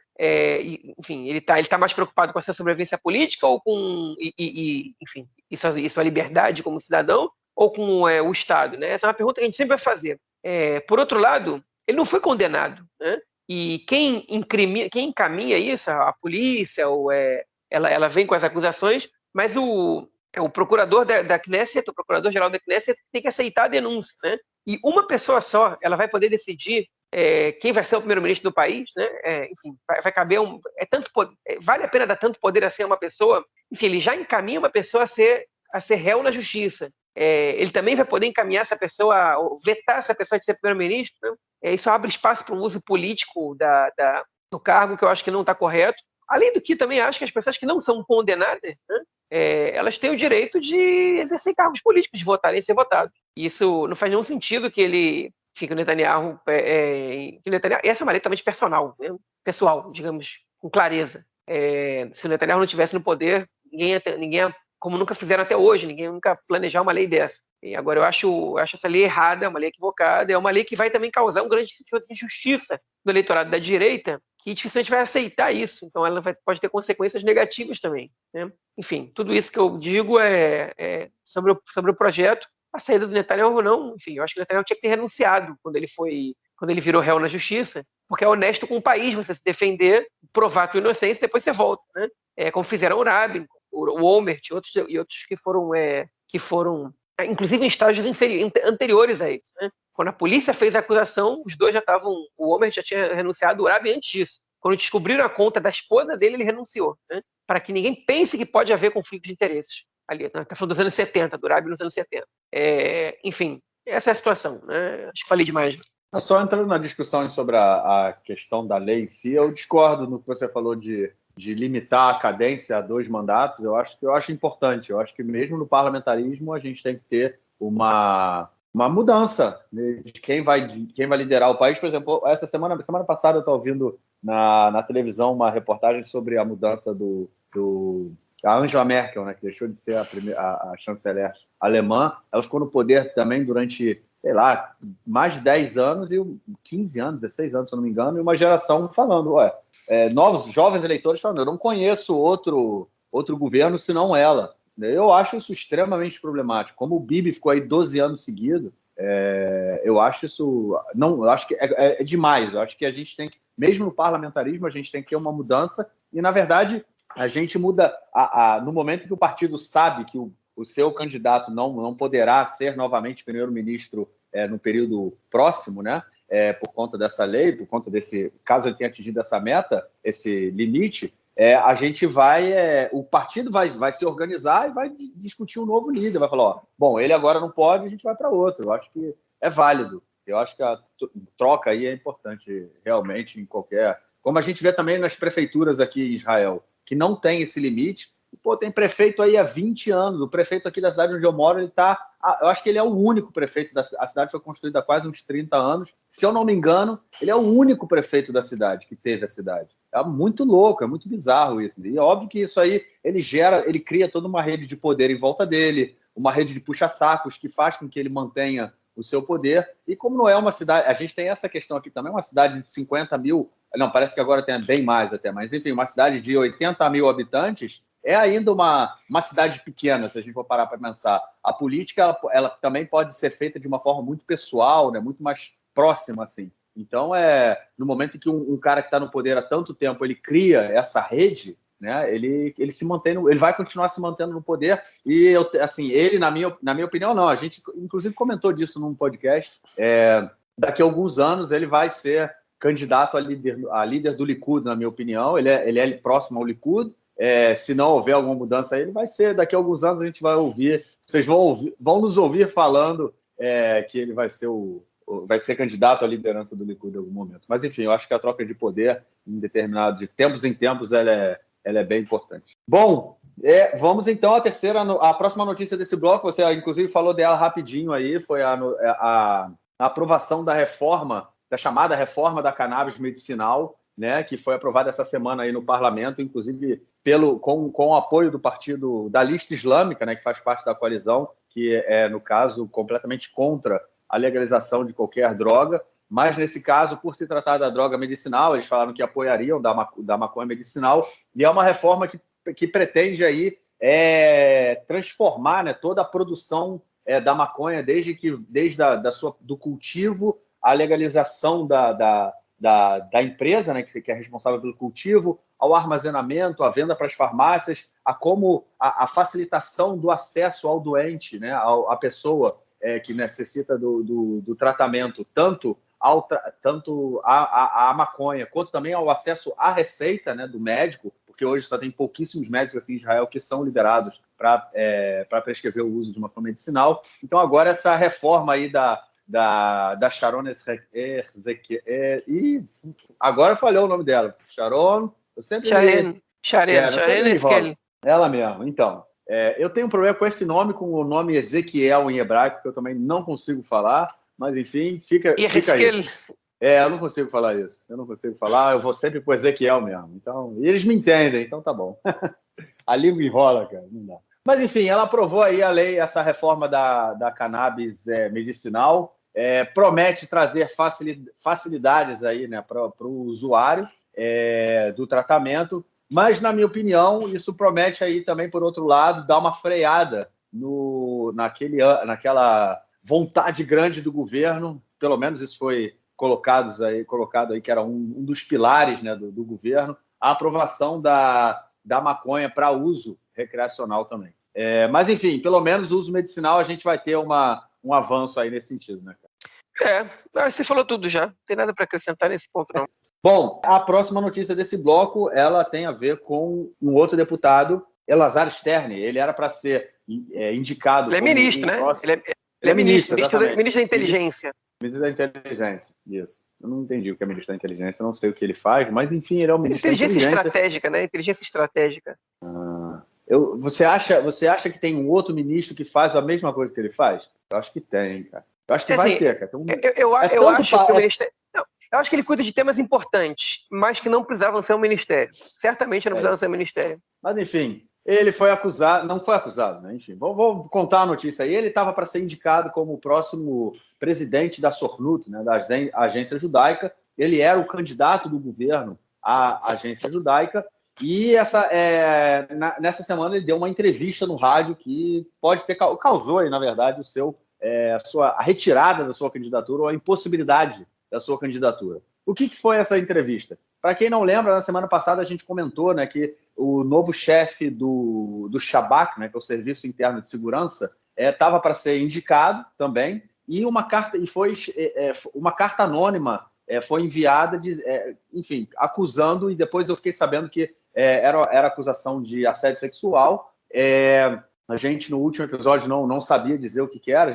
Enfim, ele tá mais preocupado com a sua sobrevivência política ou com enfim, sua liberdade como cidadão, ou com o Estado? Né? Essa é uma pergunta que a gente sempre vai fazer. Por outro lado, ele não foi condenado. Né? E quem encaminha isso, a polícia, ela vem com as acusações, mas o procurador da Knesset, o procurador-geral da Knesset, tem que aceitar a denúncia. Né? E uma pessoa só, ela vai poder decidir quem vai ser o primeiro-ministro do país, né? Enfim, vai caber vale a pena dar tanto poder assim a uma pessoa? Enfim, ele já encaminha uma pessoa a ser réu na justiça. Ele também vai poder encaminhar essa pessoa, vetar essa pessoa de ser primeiro-ministro. Né? Isso abre espaço para um uso político do cargo, que eu acho que não está correto. Além do que, também acho que as pessoas que não são condenadas, né, elas têm o direito de exercer cargos políticos, de votarem e ser votados. Isso não faz nenhum sentido que o Netanyahu... essa é uma lei totalmente pessoal, digamos, com clareza. Se o Netanyahu não estivesse no poder, ninguém como nunca fizeram até hoje, ninguém nunca planejar uma lei dessa. E agora, eu acho essa lei errada, uma lei equivocada, é uma lei que vai também causar um grande sentimento de injustiça no eleitorado da direita, que dificilmente vai aceitar isso. Então, ela pode ter consequências negativas também, né? Enfim, tudo isso que eu digo é sobre o projeto. A saída do Netanyahu não, enfim, eu acho que o Netanyahu tinha que ter renunciado quando ele virou réu na justiça, porque é honesto com o país você se defender, provar a tua inocência e depois você volta, né? Como fizeram o Rabin, o Olmert e outros que foram inclusive em estágios anteriores a isso, né? Quando a polícia fez a acusação, os dois já estavam. O Homer já tinha renunciado, o Urabi antes disso. Quando descobriram a conta da esposa dele, ele renunciou, né? Para que ninguém pense que pode haver conflito de interesses ali. Está falando dos anos 70, do Urabi nos anos 70. Enfim, essa é a situação, né? Acho que falei demais. Só entrando na discussão sobre a questão da lei em si, eu discordo no que você falou de limitar a cadência a 2 mandatos. Eu acho importante. Eu acho que mesmo no parlamentarismo a gente tem que ter uma mudança, né, de quem vai liderar o país. Por exemplo, semana passada eu estava ouvindo na televisão uma reportagem sobre a mudança a Angela Merkel, né, que deixou de ser a chanceler alemã. Ela ficou no poder também durante, sei lá, mais de 10 anos, e 15 anos, 16 anos, se eu não me engano, e uma geração falando, novos, jovens eleitores falando, eu não conheço outro governo senão ela. Eu acho isso extremamente problemático. Como o Bibi ficou aí 12 anos seguidos, eu acho isso... Não, eu acho que é demais. Eu acho que a gente tem que, mesmo no parlamentarismo, a gente tem que ter uma mudança, e, na verdade, a gente muda no momento que o partido sabe que o seu candidato não poderá ser novamente primeiro-ministro no período próximo, né? Por conta dessa lei, por conta desse, caso ele tenha atingido essa meta, esse limite, a gente o partido vai se organizar e vai discutir um novo líder, vai falar, bom, ele agora não pode, a gente vai para outro. Eu acho que é válido. Eu acho que a troca aí é importante realmente em qualquer... Como a gente vê também nas prefeituras aqui em Israel, que não tem esse limite. Pô, tem prefeito aí há 20 anos. O prefeito aqui da cidade onde eu moro, eu acho que ele é o único prefeito a cidade foi construída há quase uns 30 anos. Se eu não me engano, ele é o único prefeito da cidade que teve a cidade. É muito louco, é muito bizarro isso. E é óbvio que isso aí ele cria toda uma rede de poder em volta dele, uma rede de puxa-sacos que faz com que ele mantenha o seu poder. E como não é uma cidade, a gente tem essa questão aqui também, uma cidade de 50 mil, não, parece que agora tem bem mais até, mas enfim, uma cidade de 80 mil habitantes é ainda uma cidade pequena, se a gente for parar para pensar. A política, ela também pode ser feita de uma forma muito pessoal, né, muito mais próxima, assim. Então, no momento em que um cara que está no poder há tanto tempo, ele cria essa rede, né, ele se mantém, ele vai continuar se mantendo no poder. E assim, ele, na minha opinião, não. A gente inclusive comentou disso num podcast. Daqui a alguns anos ele vai ser candidato a líder do Likud, na minha opinião. Ele é próximo ao Likud. Se não houver alguma mudança aí, ele vai ser. Daqui a alguns anos a gente vai ouvir. Vocês vão nos ouvir falando que ele vai ser candidato à liderança do Likud em algum momento. Mas, enfim, eu acho que a troca de poder, de tempos em tempos, ela é bem importante. Bom, vamos então à próxima notícia desse bloco. Você, inclusive, falou dela rapidinho aí, foi a aprovação da chamada reforma da cannabis medicinal, né, que foi aprovada essa semana aí no parlamento, inclusive com o apoio do partido da Lista Islâmica, né, que faz parte da coalizão, que no caso, completamente contra a legalização de qualquer droga. Mas, nesse caso, por se tratar da droga medicinal, eles falaram que apoiariam da maconha medicinal, e é uma reforma que pretende aí transformar, né, toda a produção da maconha, desde do cultivo, a legalização da empresa, né, que é responsável pelo cultivo, ao armazenamento, à venda para as farmácias, a facilitação do acesso ao doente, né, à pessoa que necessita do tratamento, tanto a maconha, quanto também ao acesso à receita, né, do médico, porque hoje só tem pouquíssimos médicos assim, em Israel que são liberados para prescrever o uso de maconha medicinal. Então, agora, essa reforma aí da Sharon Ezequiel, e agora falhou o nome dela. Sharon, eu sempre... Sharon Esquel. Ela mesmo. Então, eu tenho um problema com esse nome, com o nome Ezequiel em hebraico, que eu também não consigo falar, mas enfim, fica aí. Eu não consigo falar isso. Eu vou sempre pro Ezequiel mesmo. Então, e eles me entendem, então tá bom. A língua enrola, cara, não dá. Mas, enfim, ela aprovou aí a lei, essa reforma da cannabis medicinal, promete trazer facilidades aí, né, para o usuário do tratamento, mas, na minha opinião, isso promete aí também, por outro lado, dar uma freada naquela vontade grande do governo, pelo menos isso foi colocado aí que era um dos pilares, né, do governo, a aprovação da maconha para uso recreacional também. Mas, enfim, pelo menos o uso medicinal a gente vai ter um avanço aí nesse sentido, né, cara? Você falou tudo já. Não tem nada para acrescentar nesse ponto, não. Bom, a próxima notícia desse bloco, ela tem a ver com um outro deputado, Elazar Stern. Ele era para ser indicado ele é como ministro, né? próximo... Ele é ministro, exatamente. ministro da inteligência. Ministro da inteligência, isso. Eu não entendi o que é ministro da inteligência, eu não sei o que ele faz, mas, enfim, ele é o ministro da inteligência. Inteligência estratégica, né? Inteligência estratégica. Você acha que tem um outro ministro que faz a mesma coisa que ele faz? Eu acho que tem, cara. Eu acho que vai ter, cara. Eu acho que o ministério... Eu acho que ele cuida de temas importantes, mas que não precisavam ser um ministério. Certamente não precisavam ser um ministério. Mas, enfim, ele foi acusado, não foi acusado, né? Enfim, vou contar a notícia aí. Ele estava para ser indicado como o próximo presidente da Sornut, né, da Agência Judaica. Ele era o candidato do governo à Agência Judaica. E nessa semana ele deu uma entrevista no rádio que pode ter causou aí, na verdade, a retirada da sua candidatura ou a impossibilidade da sua candidatura. O que foi essa entrevista? Para quem não lembra, na semana passada a gente comentou, né, que o novo chefe do Shabak, né, que é o Serviço Interno de Segurança, estava para ser indicado também, e uma carta anônima foi enviada, enfim, acusando, e depois eu fiquei sabendo que era acusação de assédio sexual. A gente, no último episódio, não sabia dizer o que era.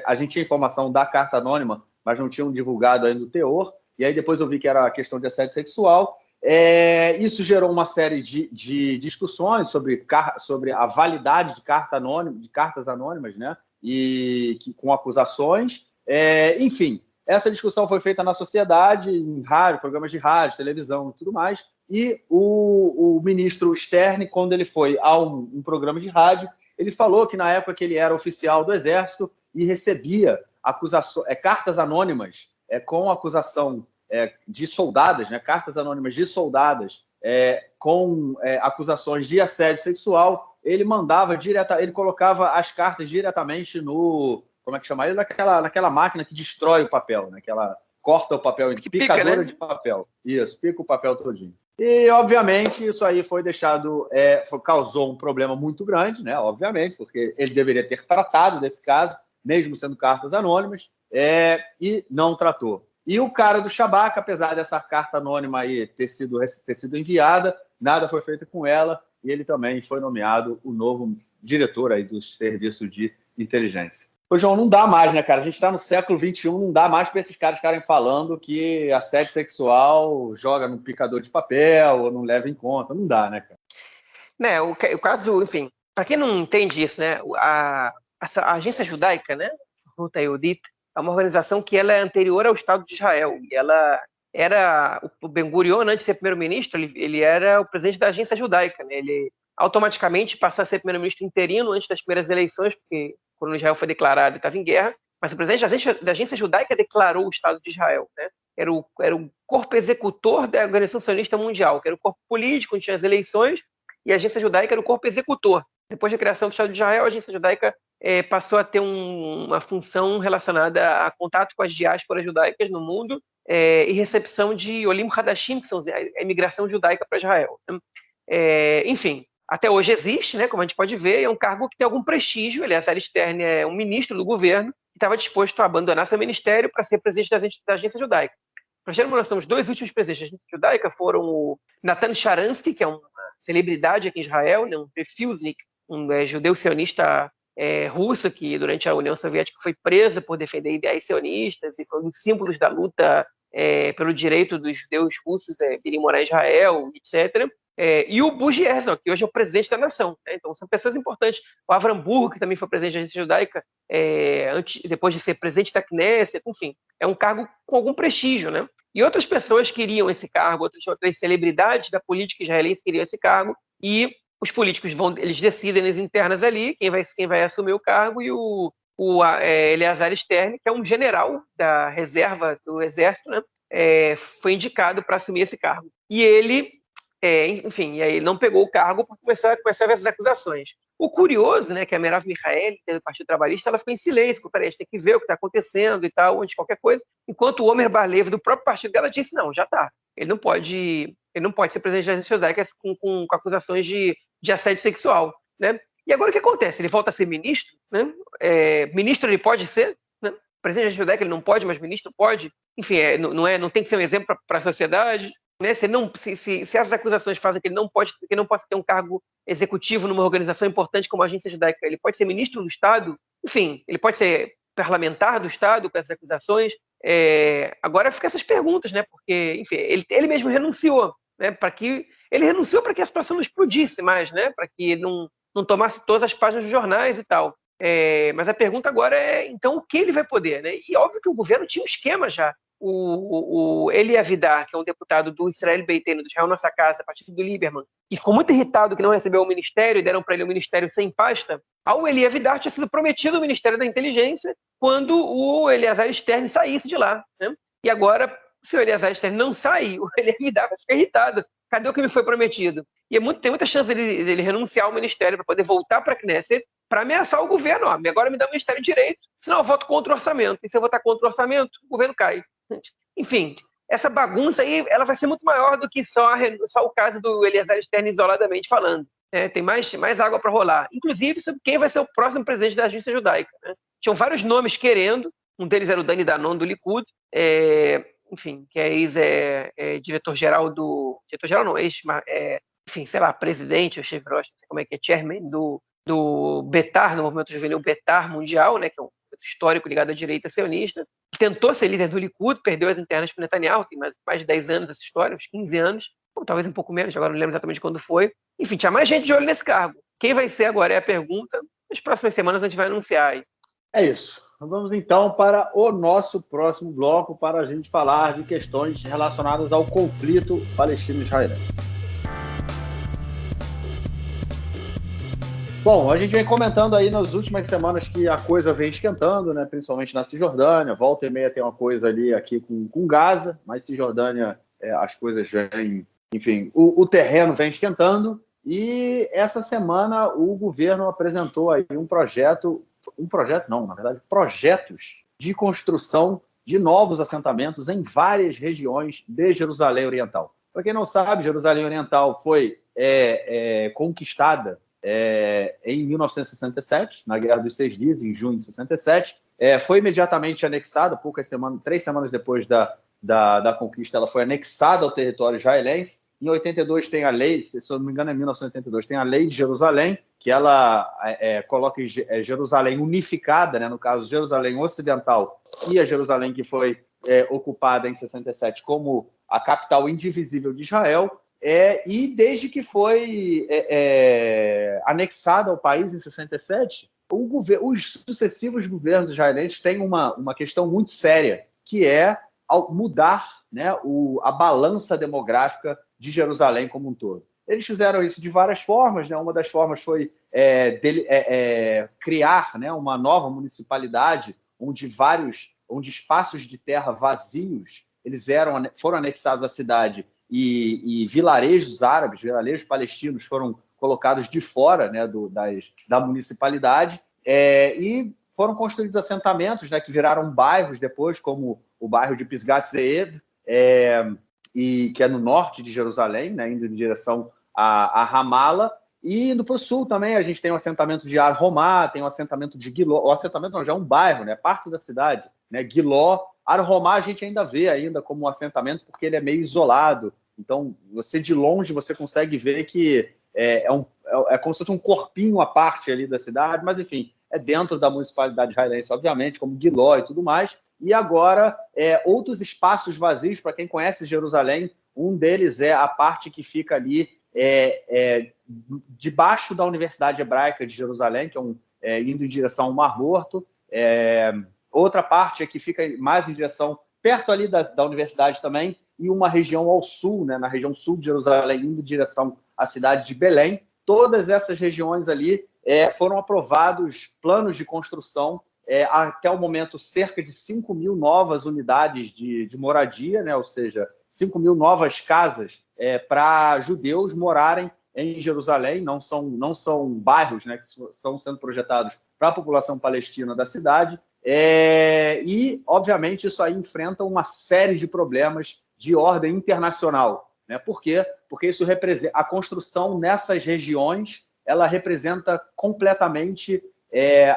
A gente tinha informação da carta anônima, mas não tinham divulgado ainda o teor. E aí depois eu vi que era questão de assédio sexual. Isso gerou uma série de discussões sobre a validade de cartas anônimas, né? Com acusações. Enfim, essa discussão foi feita na sociedade, em rádio, programas de rádio, televisão e tudo mais. E o ministro Stern, quando ele foi a um programa de rádio, ele falou que na época que ele era oficial do Exército e recebia cartas anônimas com acusação de soldadas, né, cartas anônimas de soldadas com acusações de assédio sexual, ele ele colocava as cartas diretamente no... Como é que chama ele? Naquela máquina que destrói o papel, né? Corta o papel, picadora, pica, né? De papel. Isso, pica o papel todinho. E, obviamente, isso aí foi deixado... causou um problema muito grande, né? Obviamente, porque ele deveria ter tratado desse caso, mesmo sendo cartas anônimas, e não tratou. E o cara do Shabak, apesar dessa carta anônima aí ter sido enviada, nada foi feito com ela, e ele também foi nomeado o novo diretor aí do Serviço de Inteligência. Ô, João, não dá mais, né, cara? A gente está no século XXI, não dá mais para esses caras ficarem falando que assédio sexual joga no picador de papel ou não leva em conta. Não dá, né, cara? O caso do... Enfim, para quem não entende isso, né, a Agência Judaica, né, Ruta Yehudit, é uma organização que ela é anterior ao Estado de Israel. E ela era... O Ben-Gurion, antes de ser primeiro-ministro, ele era o presidente da Agência Judaica, né? Ele automaticamente passou a ser primeiro-ministro interino antes das primeiras eleições, porque quando Israel foi declarado, ele estava em guerra, mas o presidente da Agência Judaica declarou o Estado de Israel, né? Era o corpo executor da Organização Sionista Mundial, que era o corpo político, onde tinha as eleições, e a Agência Judaica era o corpo executor. Depois da criação do Estado de Israel, a Agência Judaica passou a ter uma função relacionada a contato com as diásporas judaicas no mundo e recepção de Olim Hadashim, que são a imigração judaica para Israel. Enfim, até hoje existe, né, como a gente pode ver, é um cargo que tem algum prestígio. Aliás, Elazar Stern é um ministro do governo que estava disposto a abandonar seu ministério para ser presidente da Agência Judaica. Para ter uma noção, os dois últimos presidentes da Agência Judaica foram o Natan Sharansky, que é uma celebridade aqui em Israel, né, um refusnik, um judeu sionista russo que durante a União Soviética foi preso por defender ideais sionistas e foi um dos símbolos da luta pelo direito dos judeus russos virem morar em Israel, etc. E o Buzzi Herzog, que hoje é o presidente da nação, né? Então são pessoas importantes. O Avram Burg, que também foi presidente da Agência Judaica, depois de ser presidente da Knesset, enfim, é um cargo com algum prestígio, né? E outras pessoas queriam esse cargo, outras celebridades da política israelense queriam esse cargo, e os políticos eles decidem nas internas ali quem vai assumir o cargo, e Eleazar Stern, que é um general da reserva do Exército, né, foi indicado para assumir esse cargo. E ele, enfim, e aí ele não pegou o cargo porque começou a ver essas acusações. O curioso, né, que a Merav Michaeli, do Partido Trabalhista, ela ficou em silêncio, peraí, a gente tem que ver o que está acontecendo e tal, antes de qualquer coisa, enquanto o Omer Bar-Lev, do próprio partido dela, disse, não, já está. Ele não pode ser presidente da agência judaica com acusações de assédio sexual, né? E agora o que acontece? Ele volta a ser ministro, né? Ministro ele pode ser, né? Presidente da agência judaica ele não pode, mas ministro pode. Enfim, não tem que ser um exemplo para a sociedade, né? Se essas acusações fazem que ele não possa ter um cargo executivo numa organização importante como a agência judaica, ele pode ser ministro do Estado, enfim, ele pode ser parlamentar do Estado com essas acusações. Agora fica essas perguntas, né? Porque, enfim, ele mesmo renunciou, né? Ele renunciou para que a situação não explodisse mais, né? Para que não tomasse todas as páginas dos jornais e tal. Mas a pergunta agora é, então, o que ele vai poder, né? E óbvio que o governo tinha um esquema já. O Eli Avidar, que é um deputado do Israel Beitenu, do Israel Nossa Casa, partido do Lieberman, que ficou muito irritado que não recebeu o ministério e deram para ele um ministério sem pasta, ao Eli Avidar tinha sido prometido o Ministério da Inteligência quando o Eleazar Stern saísse de lá, né? E agora, se o Eleazar Stern não sair, o Eli Avidar vai ficar irritado. Cadê o que me foi prometido? E tem muita chance dele renunciar ao ministério para poder voltar para a Knesset para ameaçar o governo. Agora me dá o Ministério de Direito, senão eu voto contra o orçamento. E se eu votar contra o orçamento, o governo cai. Enfim, essa bagunça aí ela vai ser muito maior do que só o caso do Eleazar Stern isoladamente falando. Tem mais água para rolar. Inclusive sobre quem vai ser o próximo presidente da agência judaica, né? Tinham vários nomes querendo. Um deles era o Dani Danon, do Likud. Enfim, que é diretor-geral do... Diretor-geral não, enfim, sei lá, presidente, ou chefe, não sei como é que é, chairman do Betar, no movimento juvenil Betar Mundial, né, que é um histórico ligado à direita sionista. Tentou ser líder do Likud, perdeu as internas para o Netanyahu, tem mais de 10 anos essa história, uns 15 anos, ou talvez um pouco menos, agora não lembro exatamente quando foi. Enfim, tinha mais gente de olho nesse cargo. Quem vai ser agora é a pergunta. Nas próximas semanas a gente vai anunciar aí. É isso. Vamos então para o nosso próximo bloco para a gente falar de questões relacionadas ao conflito palestino-israelense. Bom, a gente vem comentando aí nas últimas semanas que a coisa vem esquentando, né? Principalmente na Cisjordânia. Volta e meia tem uma coisa ali aqui com Gaza, mas Cisjordânia as coisas vêm... Enfim, o terreno vem esquentando e essa semana o governo apresentou aí projetos de construção de novos assentamentos em várias regiões de Jerusalém Oriental. Para quem não sabe, Jerusalém Oriental foi conquistada em 1967, na Guerra dos 6 Dias, em junho de 67. Foi imediatamente anexada, 3 semanas depois da conquista, ela foi anexada ao território israelense. Em 82 tem a lei, se eu não me engano é 1982, tem a lei de Jerusalém, que ela coloca Jerusalém unificada, né, no caso Jerusalém Ocidental e a Jerusalém que foi ocupada em 67 como a capital indivisível de Israel, e desde que foi anexada ao país em 67, os sucessivos governos israelenses têm uma questão muito séria, que é mudar, né, a balança demográfica de Jerusalém como um todo. Eles fizeram isso de várias formas, né? Uma das formas foi criar, né, uma nova municipalidade onde espaços de terra vazios foram anexados à cidade e vilarejos árabes, vilarejos palestinos foram colocados de fora, né, da municipalidade, e foram construídos assentamentos, né, que viraram bairros depois, como o bairro de Pisgat Ze'ev, que é no norte de Jerusalém, né, indo em direção a Ramala, e indo para o sul também a gente tem o assentamento de Ar Romá, tem o assentamento de Giló, o assentamento não, já é um bairro, né, parte da cidade, né, Giló. Ar Romá a gente ainda vê como um assentamento porque ele é meio isolado, então você de longe você consegue ver que é como se fosse um corpinho à parte ali da cidade, mas enfim, é dentro da municipalidade israelense, obviamente, como Giló e tudo mais. E agora, outros espaços vazios, para quem conhece Jerusalém, um deles é a parte que fica ali debaixo da Universidade Hebraica de Jerusalém, que indo em direção ao Mar Morto. Outra parte que fica mais em direção, perto ali da universidade também, e uma região ao sul, né, na região sul de Jerusalém, indo em direção à cidade de Belém. todas essas regiões ali foram aprovados planos de construção, até o momento, cerca de 5 mil novas unidades de moradia, né? Ou seja, 5 mil novas casas para judeus morarem em Jerusalém. Não são bairros, né, que estão sendo projetados para a população palestina da cidade. E, obviamente, isso aí enfrenta uma série de problemas de ordem internacional. Né? Por quê? Porque isso representa a construção nessas regiões, ela representa completamente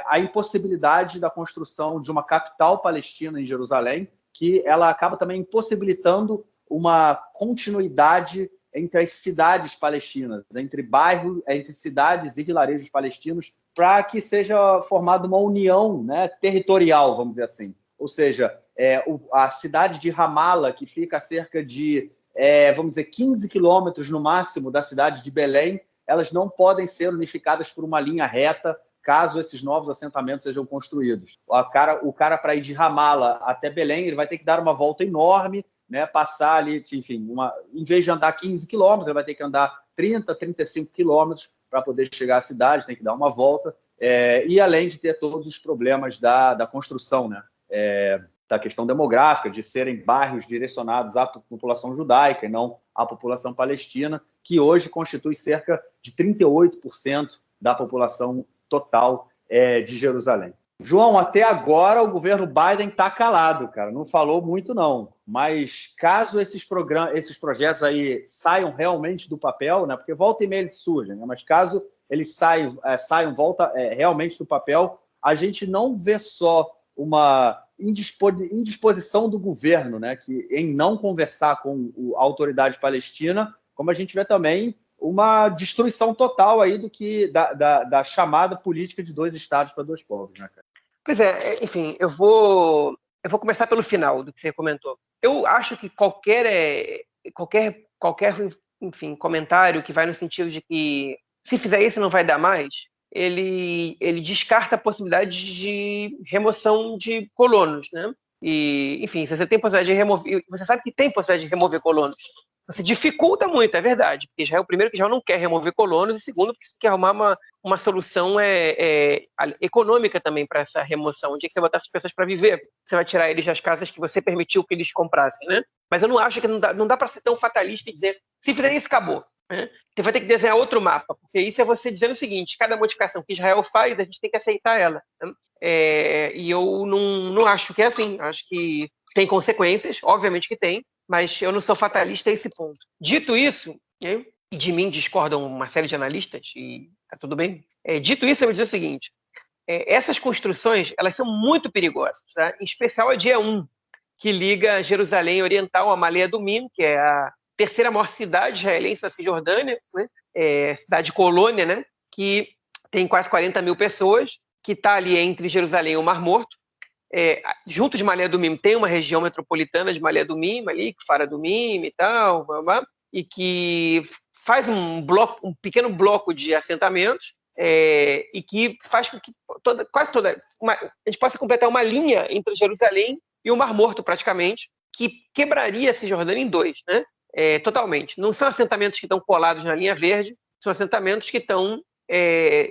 a impossibilidade da construção de uma capital palestina em Jerusalém, que ela acaba também impossibilitando uma continuidade entre as cidades palestinas, entre bairros, entre cidades e vilarejos palestinos, para que seja formada uma união, né, territorial, vamos dizer assim. Ou seja, a cidade de Ramala, que fica a cerca de, vamos dizer, 15 quilômetros no máximo da cidade de Belém, elas não podem ser unificadas por uma linha reta, caso esses novos assentamentos sejam construídos. O cara para ir de Ramala até Belém, ele vai ter que dar uma volta enorme, né, passar ali, enfim, em vez de andar 15 quilômetros, ele vai ter que andar 30, 35 quilômetros para poder chegar à cidade, tem que dar uma volta, e além de ter todos os problemas da construção, né, da questão demográfica, de serem bairros direcionados à população judaica e não à população palestina, que hoje constitui cerca de 38% da população total de Jerusalém. João, até agora o governo Biden está calado, cara, não falou muito não, mas caso esses projetos aí saiam realmente do papel, né, porque volta e meia eles surgem, né, mas caso eles saiam realmente do papel, a gente não vê só uma indisposição do governo, né, em não conversar com a autoridade palestina, como a gente vê também uma destruição total aí da chamada política de 2 estados para 2 povos, né, cara? Pois é, enfim, eu vou começar pelo final do que você comentou. Eu acho que qualquer enfim, comentário que vai no sentido de que se fizer isso não vai dar mais, ele descarta a possibilidade de remoção de colonos, né? E, enfim, se você tem possibilidade de remover, você sabe que tem possibilidade de remover colonos. Você dificulta muito, é verdade, porque Israel, primeiro, que Israel não quer remover colonos, e segundo, porque você quer arrumar uma solução econômica também para essa remoção. O dia que você botar essas pessoas para viver, você vai tirar eles das casas que você permitiu que eles comprassem, né? Mas eu não acho que não dá para ser tão fatalista e dizer, se fizer isso, acabou. Né? Você vai ter que desenhar outro mapa, porque isso é você dizendo o seguinte, cada modificação que Israel faz, a gente tem que aceitar ela. Né? E eu não acho que é assim. Acho que tem consequências, obviamente que tem, mas eu não sou fatalista a esse ponto. Dito isso, né, e de mim discordam uma série de analistas, e tá tudo bem. Dito isso, eu vou dizer o seguinte, essas construções, elas são muito perigosas, tá? Em especial a dia 1, que liga Jerusalém Oriental a Maleia do Min, que é a terceira maior cidade israelense da Cisjordânia, né? Cidade colônia, né? Que tem quase 40 mil pessoas, que está ali entre Jerusalém e o Mar Morto. Junto de Malé do Mim tem uma região metropolitana de Malé do Mim, ali, Fara do Mim e tal, blá, blá, e que faz um pequeno bloco de assentamentos, e que faz com que a gente possa completar uma linha entre Jerusalém e o Mar Morto, praticamente, que quebraria a Cisjordânia em 2, né? Totalmente. Não são assentamentos que estão colados na linha verde, são assentamentos que estão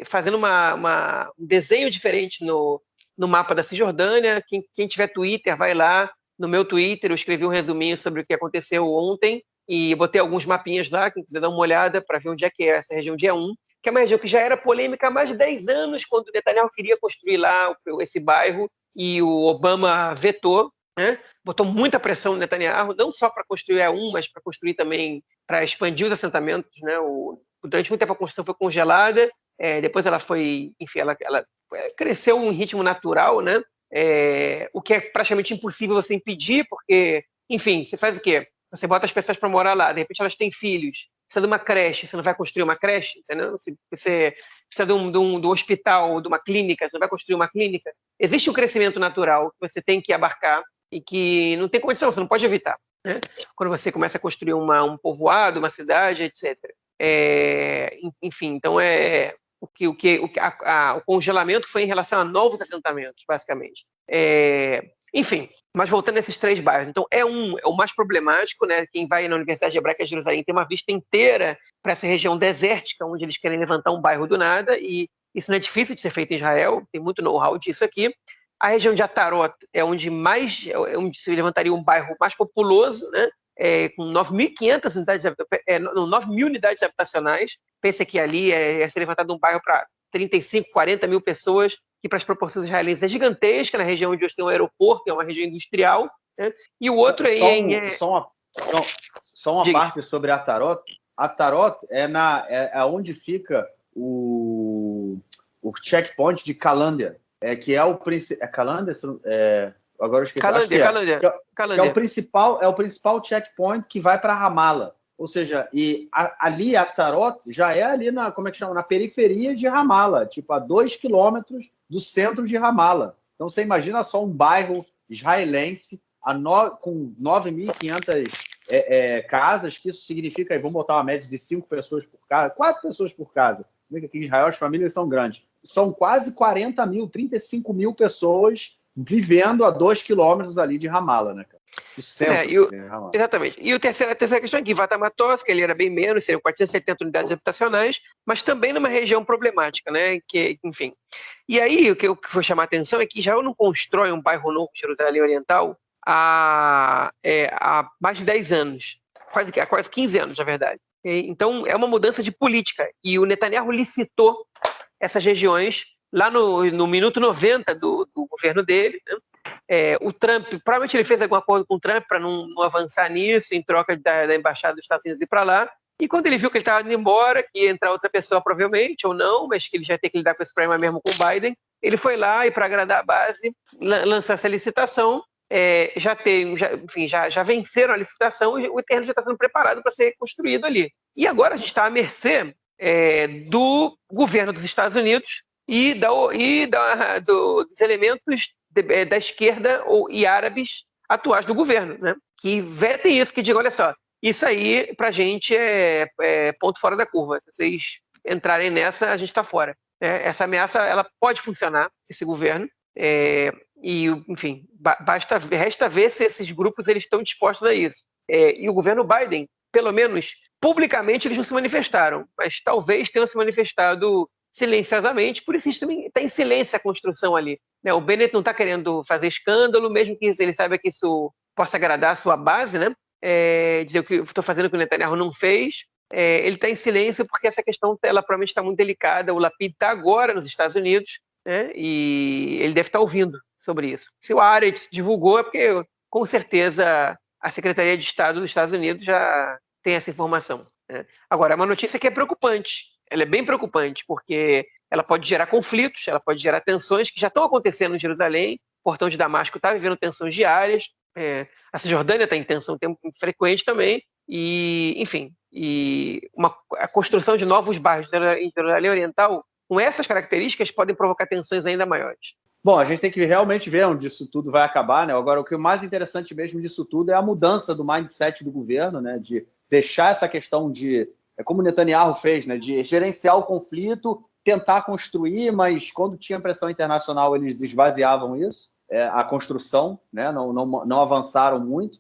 fazendo um desenho diferente no mapa da Cisjordânia. Quem tiver Twitter, vai lá. No meu Twitter, eu escrevi um resuminho sobre o que aconteceu ontem e botei alguns mapinhas lá, quem quiser dar uma olhada para ver onde é que é essa região dia 1, que é uma região que já era polêmica há mais de 10 anos, quando o Netanyahu queria construir lá esse bairro e o Obama vetou, né? Botou muita pressão no Netanyahu, não só para construir a 1, mas para construir também, para expandir os assentamentos, né? Durante muito tempo a construção foi congelada, depois ela foi, enfim, ela cresceu em ritmo natural, né? O que é praticamente impossível você impedir, porque, enfim, você faz o quê? Você bota as pessoas para morar lá, de repente elas têm filhos, precisa de uma creche, você não vai construir uma creche, entendeu? Você precisa de um hospital, de uma clínica, você não vai construir uma clínica. Existe um crescimento natural que você tem que abarcar e que não tem condição, você não pode evitar, né? Quando você começa a construir um povoado, uma cidade, etc. Enfim, então o congelamento foi em relação a novos assentamentos, basicamente. Enfim, mas voltando a esses 3 bairros. Então, é o mais problemático, né? Quem vai na Universidade Hebraica de Jerusalém tem uma vista inteira para essa região desértica, onde eles querem levantar um bairro do nada, e isso não é difícil de ser feito em Israel, tem muito know-how disso aqui. A região de Atarot é onde se levantaria um bairro mais populoso, né? Com 9.500 unidades, 9.000 unidades habitacionais. Pensa que ali é ser levantado um bairro para 35, 40 mil pessoas, que para as proporções israelenses é gigantesca, na região onde hoje tem um aeroporto, é uma região industrial, né? E o outro Só uma parte sobre Atarot. Atarot é onde fica o checkpoint de Calandia, que é o principal. É Calandia? Agora eu esqueci. Calandia. Que é o principal checkpoint que vai para Ramallah. Ou seja, ali Atarot já é ali na periferia de Ramallah, tipo a 2 quilômetros do centro de Ramallah. Então você imagina só um bairro israelense com 9.500 casas, que isso significa, vamos botar uma média de 5 pessoas por casa, 4 pessoas por casa. Aqui em Israel as famílias são grandes. São quase 40 mil, 35 mil pessoas vivendo a 2 quilômetros ali de Ramallah, né, cara? Exatamente. E a terceira questão é que Vatamatos, que ele era bem menos, seriam 470 unidades habitacionais, mas também numa região problemática, né? Enfim. E aí, o que eu vou chamar a atenção é que Israel não constrói um bairro novo em Jerusalém Oriental há mais de 10 anos, há quase 15 anos, na verdade. Então, é uma mudança de política. E o Netanyahu licitou essas regiões lá no minuto 90 do governo dele, né? O Trump, provavelmente ele fez algum acordo com o Trump para não avançar nisso, em troca da embaixada dos Estados Unidos ir para lá. E quando ele viu que ele estava indo embora, que ia entrar outra pessoa provavelmente, ou não, mas que ele já ia ter que lidar com esse problema mesmo com o Biden, ele foi lá e, para agradar a base, lançou essa licitação. Já venceram a licitação e o terreno já está sendo preparado para ser construído ali. E agora a gente está à mercê do governo dos Estados Unidos e dos elementos da esquerda e árabes atuais do governo, né? Que vetem isso, que digam, olha só, isso aí pra gente é ponto fora da curva. Se vocês entrarem nessa, a gente está fora. Essa ameaça, ela pode funcionar, esse governo, e, enfim, resta ver se esses grupos eles estão dispostos a isso. E o governo Biden, pelo menos publicamente, eles não se manifestaram, mas talvez tenham se manifestado silenciosamente, por isso também está em silêncio a construção ali. Né? O Bennett não está querendo fazer escândalo, mesmo que ele saiba que isso possa agradar a sua base, né? Dizer o que estou fazendo que o Netanyahu não fez. Ele está em silêncio porque essa questão ela provavelmente está muito delicada. O Lapid está agora nos Estados Unidos, né? E ele deve estar ouvindo sobre isso. Se o Haaretz divulgou, é porque, com certeza, a Secretaria de Estado dos Estados Unidos já tem essa informação. Né? Agora, é uma notícia que é preocupante. Ela é bem preocupante, porque ela pode gerar conflitos, ela pode gerar tensões que já estão acontecendo em Jerusalém. O Portão de Damasco está vivendo tensões diárias. A Cisjordânia está em tensão frequente também. E, enfim, a construção de novos bairros em Jerusalém Oriental, com essas características, podem provocar tensões ainda maiores. Bom, a gente tem que realmente ver onde isso tudo vai acabar, né? Agora, o que é mais interessante mesmo disso tudo é a mudança do mindset do governo, né? De deixar essa questão de... como o Netanyahu fez, né? De gerenciar o conflito, tentar construir, mas quando tinha pressão internacional, eles esvaziavam isso, a construção, né? Não avançaram muito.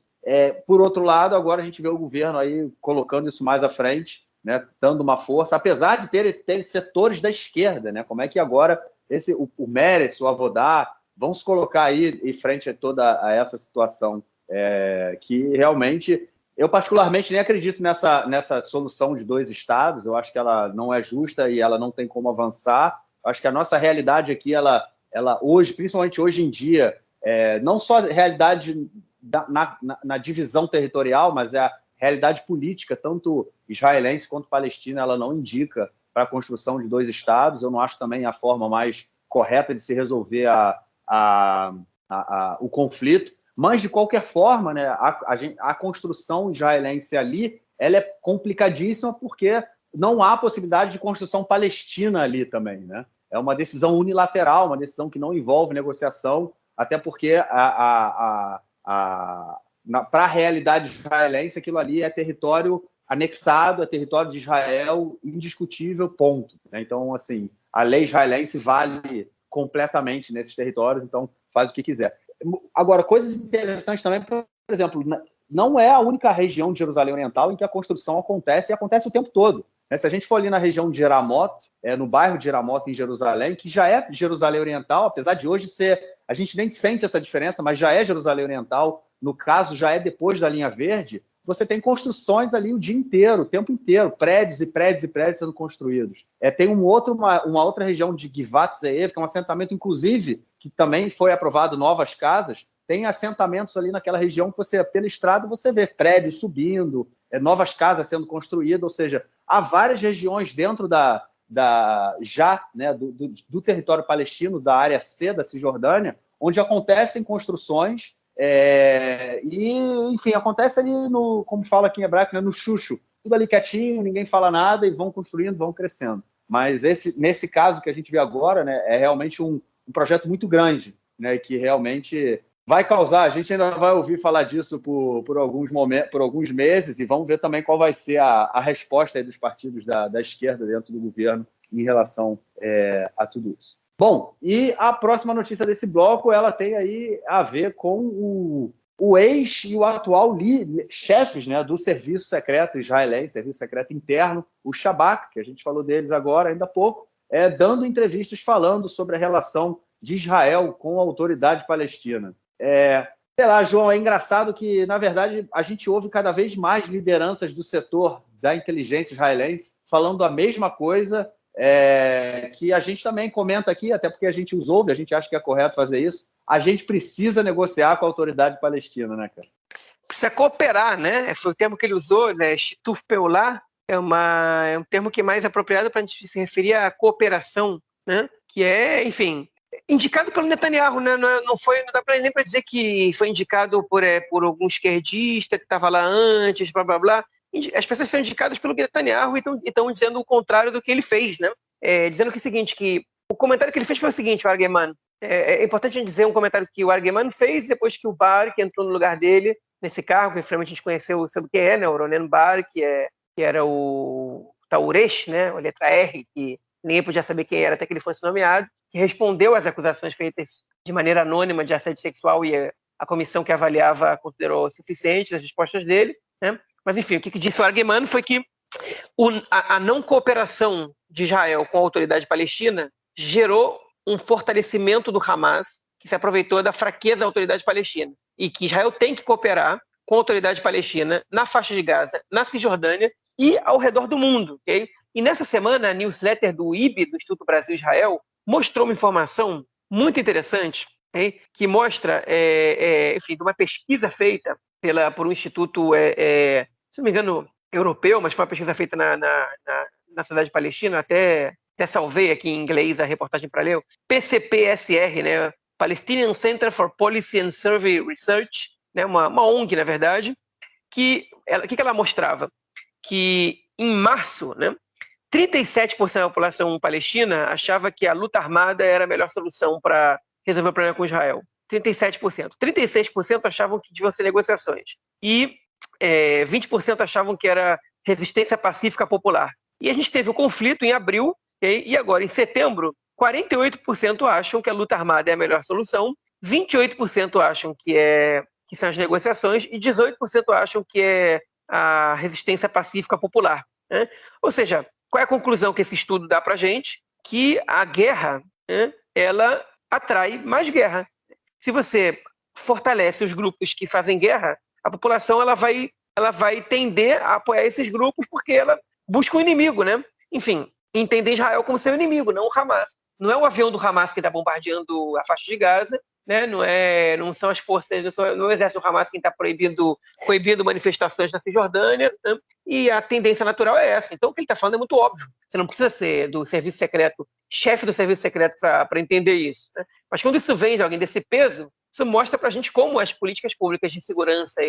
Por outro lado, agora a gente vê o governo aí colocando isso mais à frente, né? Dando uma força, apesar de ter setores da esquerda, né? Como é que agora... o Meretz, o Avodá, vão se colocar aí em frente a toda essa situação que realmente, eu particularmente nem acredito nessa solução de 2 estados, eu acho que ela não é justa e ela não tem como avançar. Eu acho que a nossa realidade aqui, ela hoje, principalmente hoje em dia, não só a realidade na divisão territorial, mas é a realidade política, tanto israelense quanto palestina, ela não indica para a construção de 2 estados. Eu não acho também a forma mais correta de se resolver o conflito, mas, de qualquer forma, né, a construção israelense ali ela é complicadíssima porque não há possibilidade de construção palestina ali também. Né? É uma decisão unilateral, uma decisão que não envolve negociação, até porque para a realidade israelense aquilo ali é território anexado, é território de Israel, indiscutível, ponto. Então, assim, a lei israelense vale completamente nesses territórios, então faz o que quiser. Agora, coisas interessantes também, por exemplo, não é a única região de Jerusalém Oriental em que a construção acontece, e acontece o tempo todo. Se a gente for ali na região de Yeramot, no bairro de Yeramot, em Jerusalém, que já é Jerusalém Oriental, apesar de hoje ser... A gente nem sente essa diferença, mas já é Jerusalém Oriental, no caso, já é depois da linha verde, você tem construções ali o dia inteiro, o tempo inteiro, prédios e prédios e prédios sendo construídos. Tem uma outra região de Givat Ze'ev, que é um assentamento, inclusive, que também foi aprovado novas casas, tem assentamentos ali naquela região que você, pela estrada, você vê prédios subindo, novas casas sendo construídas, ou seja, há várias regiões dentro do território palestino, da área C da Cisjordânia, onde acontecem construções e, enfim, acontece ali, como fala aqui em hebraico, no chucho, tudo ali quietinho, ninguém fala nada e vão construindo, vão crescendo. Mas nesse caso que a gente vê agora, né, é realmente um projeto muito grande, né, que realmente vai causar, a gente ainda vai ouvir falar disso por alguns meses, e vamos ver também qual vai ser a resposta aí dos partidos da esquerda dentro do governo em relação a tudo isso. Bom, e a próxima notícia desse bloco, ela tem aí a ver com o ex e o atual chefes, né, do serviço secreto israelense, serviço secreto interno, o Shabak, que a gente falou deles agora, ainda há pouco, dando entrevistas falando sobre a relação de Israel com a autoridade palestina. Sei lá, João, é engraçado que, na verdade, a gente ouve cada vez mais lideranças do setor da inteligência israelense falando a mesma coisa, que a gente também comenta aqui, até porque a gente os ouve, a gente acha que é correto fazer isso. A gente precisa negociar com a autoridade palestina, né, cara? Precisa cooperar, né? Foi o termo que ele usou, né? Shituf Peulah é um termo que é mais apropriado para a gente se referir à cooperação, né? Que é, enfim, indicado pelo Netanyahu, né? Não dá nem para dizer que foi indicado por algum esquerdista que estava lá antes, blá blá blá. As pessoas são indicadas pelo Netanyahu e estão dizendo o contrário do que ele fez, né? Dizendo que é o seguinte, que o comentário que ele fez foi o seguinte, o Argeman. É importante a gente dizer um comentário que o Argeman fez depois que o Bar, que entrou no lugar dele nesse cargo, que finalmente a gente conheceu sobre o que né? O Ronen Bar, que era o Tauresh, né? A letra R, que ninguém podia saber quem era até que ele fosse nomeado, que respondeu às acusações feitas de maneira anônima de assédio sexual, e a comissão que avaliava considerou suficientes as respostas dele, né? Mas, enfim, o que disse o Argeman foi que a não cooperação de Israel com a autoridade palestina gerou um fortalecimento do Hamas, que se aproveitou da fraqueza da autoridade palestina, e que Israel tem que cooperar com a autoridade palestina na faixa de Gaza, na Cisjordânia e ao redor do mundo. Okay? E nessa semana, a newsletter do IB, do Instituto Brasil-Israel, mostrou uma informação muito interessante, okay? Que mostra, enfim, de uma pesquisa feita por um instituto, se não me engano, europeu, mas foi uma pesquisa feita na cidade palestina, até salvei aqui em inglês a reportagem para ler, PCPSR, né? Palestinian Center for Policy and Survey Research, né? uma ONG, na verdade, que ela mostrava? Que em março, né, 37% da população palestina achava que a luta armada era a melhor solução para resolver o problema com Israel. 37%. 36% achavam que deviam ser negociações. E 20% achavam que era resistência pacífica popular. E a gente teve o conflito em abril, okay? E agora, em setembro, 48% acham que a luta armada é a melhor solução, 28% acham que são as negociações e 18% acham que é a resistência pacífica popular. Né? Ou seja, qual é a conclusão que esse estudo dá para a gente? Que a guerra, né, ela atrai mais guerra. Se você fortalece os grupos que fazem guerra, a população ela vai tender a apoiar esses grupos porque ela busca um inimigo, né? Enfim, entender Israel como seu inimigo, não o Hamas. Não é o avião do Hamas que está bombardeando a faixa de Gaza, né? Não são as forças, não é o exército do Hamas quem está proibindo manifestações na Cisjordânia, né? E a tendência natural é essa. Então, o que ele está falando é muito óbvio. Você não precisa ser do serviço secreto, chefe do serviço secreto para entender isso. Né? Mas quando isso vem de alguém desse peso, isso mostra para a gente como as políticas públicas de segurança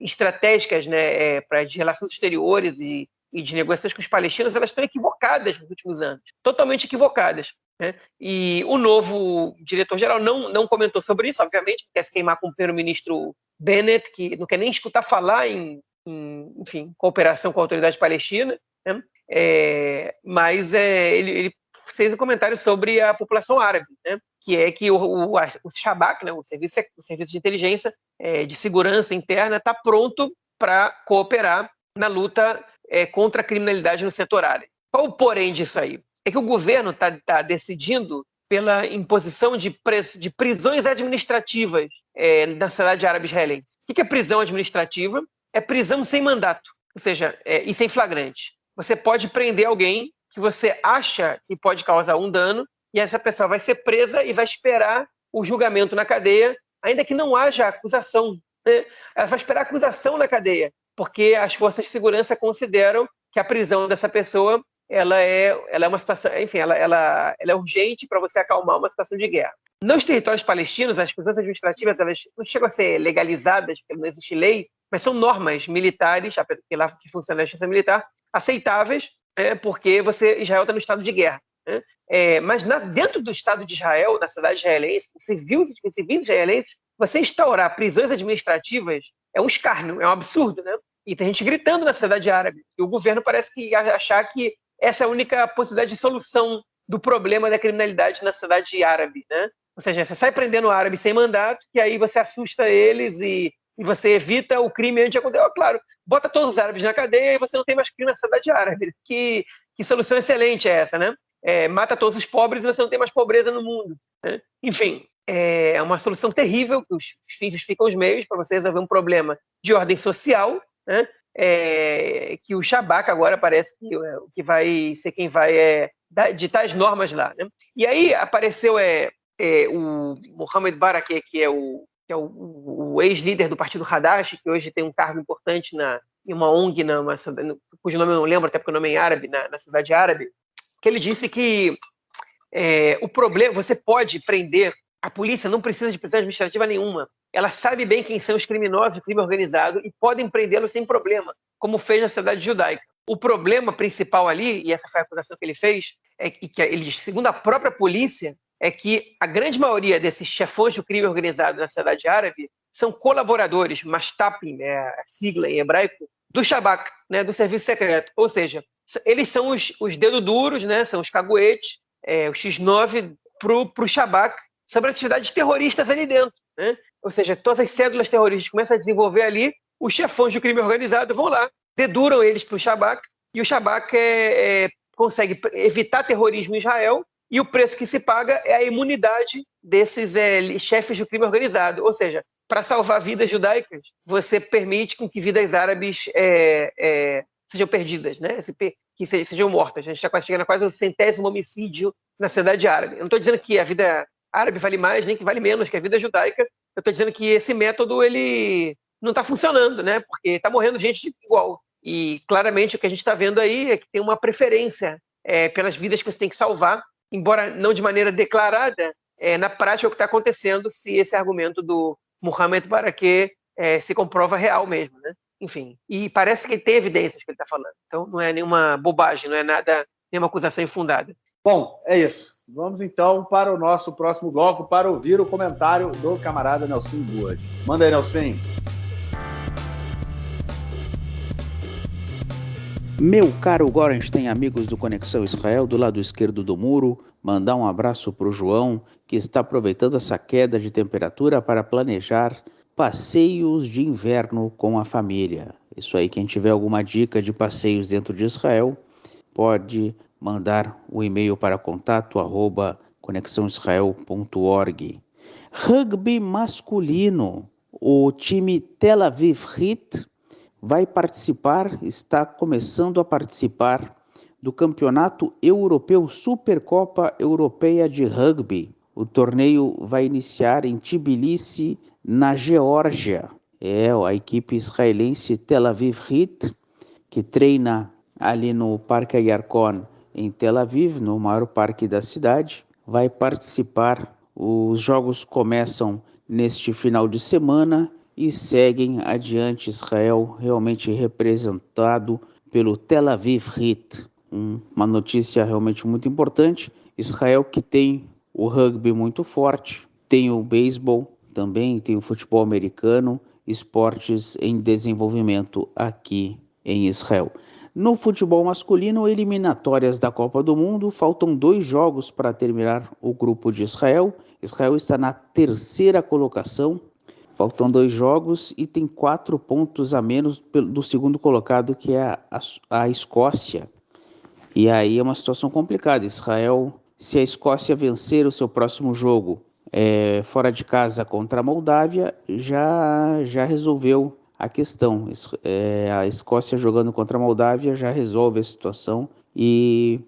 estratégicas, né, de relações exteriores e de negociações com os palestinos, elas estão equivocadas nos últimos anos, totalmente equivocadas. Né? E o novo diretor-geral não comentou sobre isso, obviamente, quer se queimar com o primeiro-ministro Bennett, que não quer nem escutar falar em enfim, cooperação com a autoridade palestina, né? Mas ele fez um comentário sobre a população árabe, né? Que é que o Shabak, né, o serviço de inteligência de segurança interna, está pronto para cooperar na luta contra a criminalidade no setor árabe. Qual o porém disso aí? É que o governo está decidindo pela imposição de prisões administrativas na sociedade árabe israelense. O que é prisão administrativa? É prisão sem mandato, ou seja, e sem flagrante. Você pode prender alguém que você acha que pode causar um dano, e essa pessoa vai ser presa e vai esperar o julgamento na cadeia, ainda que não haja acusação, né? Ela vai esperar a acusação na cadeia, porque as forças de segurança consideram que a prisão dessa pessoa ela é uma situação, enfim, ela é urgente para você acalmar uma situação de guerra. Nos territórios palestinos, as prisões administrativas elas não chegam a ser legalizadas, porque não existe lei, mas são normas militares, porque lá que funciona a justiça militar, aceitáveis, porque Israel está no estado de guerra. Né? Mas dentro do Estado de Israel, na cidade israelense, civis israelenses, você instaurar prisões administrativas é um escárnio, é um absurdo, né? E tem gente gritando na sociedade árabe. E o governo parece que achar que essa é a única possibilidade de solução do problema da criminalidade na sociedade árabe, né? Ou seja, você sai prendendo árabe sem mandato, que aí você assusta eles e você evita o crime antes de acontecer. Claro, bota todos os árabes na cadeia e você não tem mais crime na sociedade árabe. Que solução excelente é essa, né? Mata todos os pobres e você não tem mais pobreza no mundo. Né? Enfim, é uma solução terrível, que os fins justificam os meios para você resolver um problema de ordem social, né? Que o Shabak agora parece que vai ser quem vai ditar as normas lá. Né? E aí apareceu o Mohamed Barakeh, que é o ex-líder do partido Hadash, que hoje tem um cargo importante em uma ONG, cujo nome eu não lembro, até porque o nome é em árabe, na cidade árabe, que ele disse que o problema, você pode prender, a polícia não precisa de prisão administrativa nenhuma, ela sabe bem quem são os criminosos, o crime organizado, e podem prendê-los sem problema, como fez na sociedade judaica. O problema principal ali, e essa foi a acusação que ele fez, segundo a própria polícia, é que a grande maioria desses chefões do crime organizado na sociedade árabe são colaboradores, mastapim, a sigla em hebraico, do Shabak, né, do serviço secreto. Ou seja, eles são os dedos duros, né, são os caguetes, o X9 para o Shabak sobre atividades terroristas ali dentro. Né? Ou seja, todas as cédulas terroristas começam a desenvolver ali, os chefões do crime organizado vão lá, deduram eles para o Shabak, e o Shabak consegue evitar terrorismo em Israel, e o preço que se paga é a imunidade desses chefes do crime organizado. Ou seja, para salvar vidas judaicas, você permite com que vidas árabes sejam perdidas, né? Que sejam mortas. A gente está chegando a quase o 100º homicídio na sociedade árabe. Eu não estou dizendo que a vida árabe vale mais, nem que vale menos que a vida judaica. Eu estou dizendo que esse método ele não está funcionando, né? Porque está morrendo gente igual. E claramente o que a gente está vendo aí é que tem uma preferência pelas vidas que você tem que salvar, embora não de maneira declarada, na prática é o que está acontecendo se esse argumento do Mohamed Barakeh se comprova real mesmo, né? Enfim, e parece que tem evidências que ele está falando. Então não é nenhuma bobagem, não é nada, nenhuma acusação infundada. Bom, é isso. Vamos então para o nosso próximo bloco para ouvir o comentário do camarada Nelson Boas. Manda aí, Nelson. Meu caro Gorenstein, amigos do Conexão Israel, do lado esquerdo do muro, mandar um abraço para o João, que está aproveitando essa queda de temperatura para planejar passeios de inverno com a família. Isso aí, quem tiver alguma dica de passeios dentro de Israel, pode mandar o e-mail para contato@conexãoisrael.org. Rugby masculino, o time Tel Aviv Heat vai participar, está começando a participar do Campeonato Europeu Supercopa Europeia de Rugby. O torneio vai iniciar em Tbilisi, na Geórgia. A equipe israelense Tel Aviv Heat, que treina ali no Parque Yarkon, em Tel Aviv, no maior parque da cidade, vai participar. Os jogos começam neste final de semana e seguem adiante. Israel realmente representado pelo Tel Aviv Heat. Uma notícia realmente muito importante. Israel, que tem o rugby muito forte, tem o beisebol também, tem o futebol americano, esportes em desenvolvimento aqui em Israel. No futebol masculino, eliminatórias da Copa do Mundo, faltam 2 jogos para terminar o grupo de Israel. Israel está na 3ª colocação, faltam 2 jogos e tem 4 pontos a menos do segundo colocado, que é a Escócia. E aí é uma situação complicada. Israel, se a Escócia vencer o seu próximo jogo fora de casa contra a Moldávia, já resolveu a questão. A Escócia jogando contra a Moldávia já resolve a situação e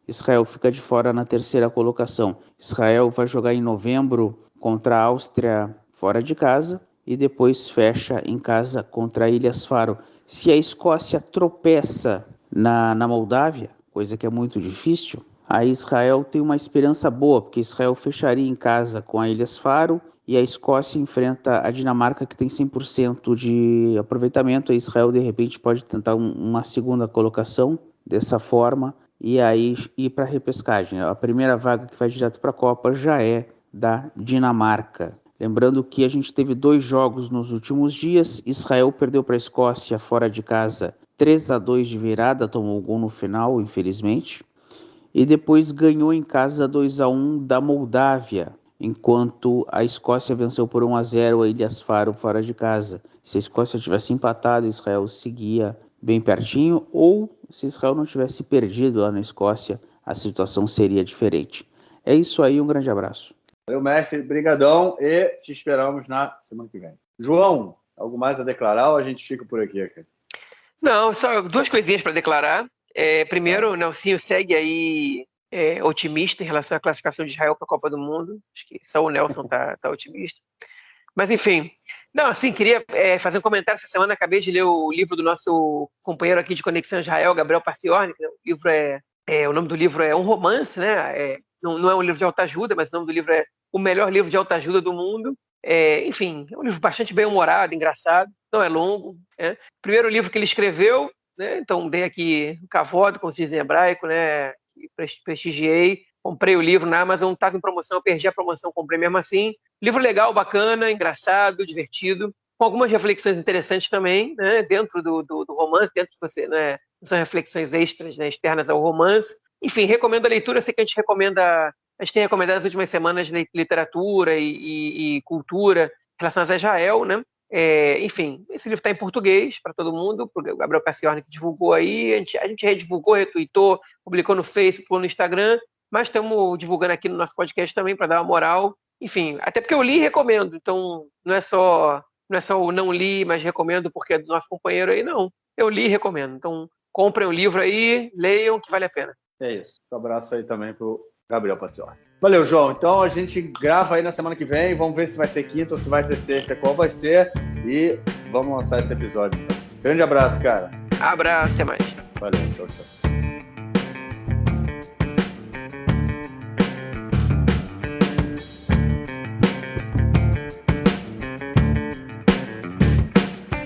Israel fica de fora na 3ª colocação. Israel vai jogar em novembro contra a Áustria fora de casa e depois fecha em casa contra a Ilhas Faro. Se a Escócia tropeça na Moldávia, coisa que é muito difícil, aí Israel tem uma esperança boa, porque Israel fecharia em casa com a Ilhas Faro e a Escócia enfrenta a Dinamarca, que tem 100% de aproveitamento. A Israel, de repente, pode tentar uma segunda colocação dessa forma e aí ir para a repescagem. A primeira vaga que vai direto para a Copa já é da Dinamarca. Lembrando que a gente teve 2 jogos nos últimos dias. Israel perdeu para a Escócia fora de casa 3-2 de virada, tomou um gol no final, infelizmente. E depois ganhou em casa 2-1 da Moldávia, enquanto a Escócia venceu por 1-0 a Ilhas Faro fora de casa. Se a Escócia tivesse empatado, Israel seguia bem pertinho, ou se Israel não tivesse perdido lá na Escócia, a situação seria diferente. É isso aí, um grande abraço. Valeu, mestre, brigadão e te esperamos na semana que vem. João, algo mais a declarar ou a gente fica por aqui, cara? Não, só 2 coisinhas para declarar. Primeiro, o Nelsinho segue aí otimista em relação à classificação de Israel para a Copa do Mundo. Acho que só o Nelson tá otimista. Mas, enfim. Não, assim, queria fazer um comentário essa semana. Acabei de ler o livro do nosso companheiro aqui de Conexão Israel, Gabriel Paciorni. O nome do livro é um romance, né? Não é um livro de autoajuda, mas o nome do livro é O Melhor Livro de Autoajuda do Mundo. Enfim, é um livro bastante bem-humorado, engraçado, não é longo. Primeiro livro que ele escreveu, né? Então dei aqui um cavodo, como se diz em hebraico, né? Prestigiei, comprei o livro na Amazon, estava em promoção, eu perdi a promoção, comprei mesmo assim. Livro legal, bacana, engraçado, divertido, com algumas reflexões interessantes também, né? Dentro do romance, dentro de você, né? São reflexões extras, né? Externas ao romance. Enfim, recomendo a leitura, sei que a gente tem recomendado nas últimas semanas literatura e cultura relacionadas a Israel, né? Enfim, esse livro está em português para todo mundo, o Gabriel Paciorni que divulgou aí, a gente redivulgou, retweetou, publicou no Facebook, no Instagram, mas estamos divulgando aqui no nosso podcast também para dar uma moral. Enfim, até porque eu li e recomendo, então não é só o não li, mas recomendo porque é do nosso companheiro aí, não. Eu li e recomendo. Então, comprem o livro aí, leiam, que vale a pena. É isso. Um abraço aí também pro Gabriel Paciorni. Valeu, João. Então a gente grava aí na semana que vem. Vamos ver se vai ser quinta ou se vai ser sexta, qual vai ser. E vamos lançar esse episódio. Grande abraço, cara. Abraço, até mais. Valeu, tchau, tchau.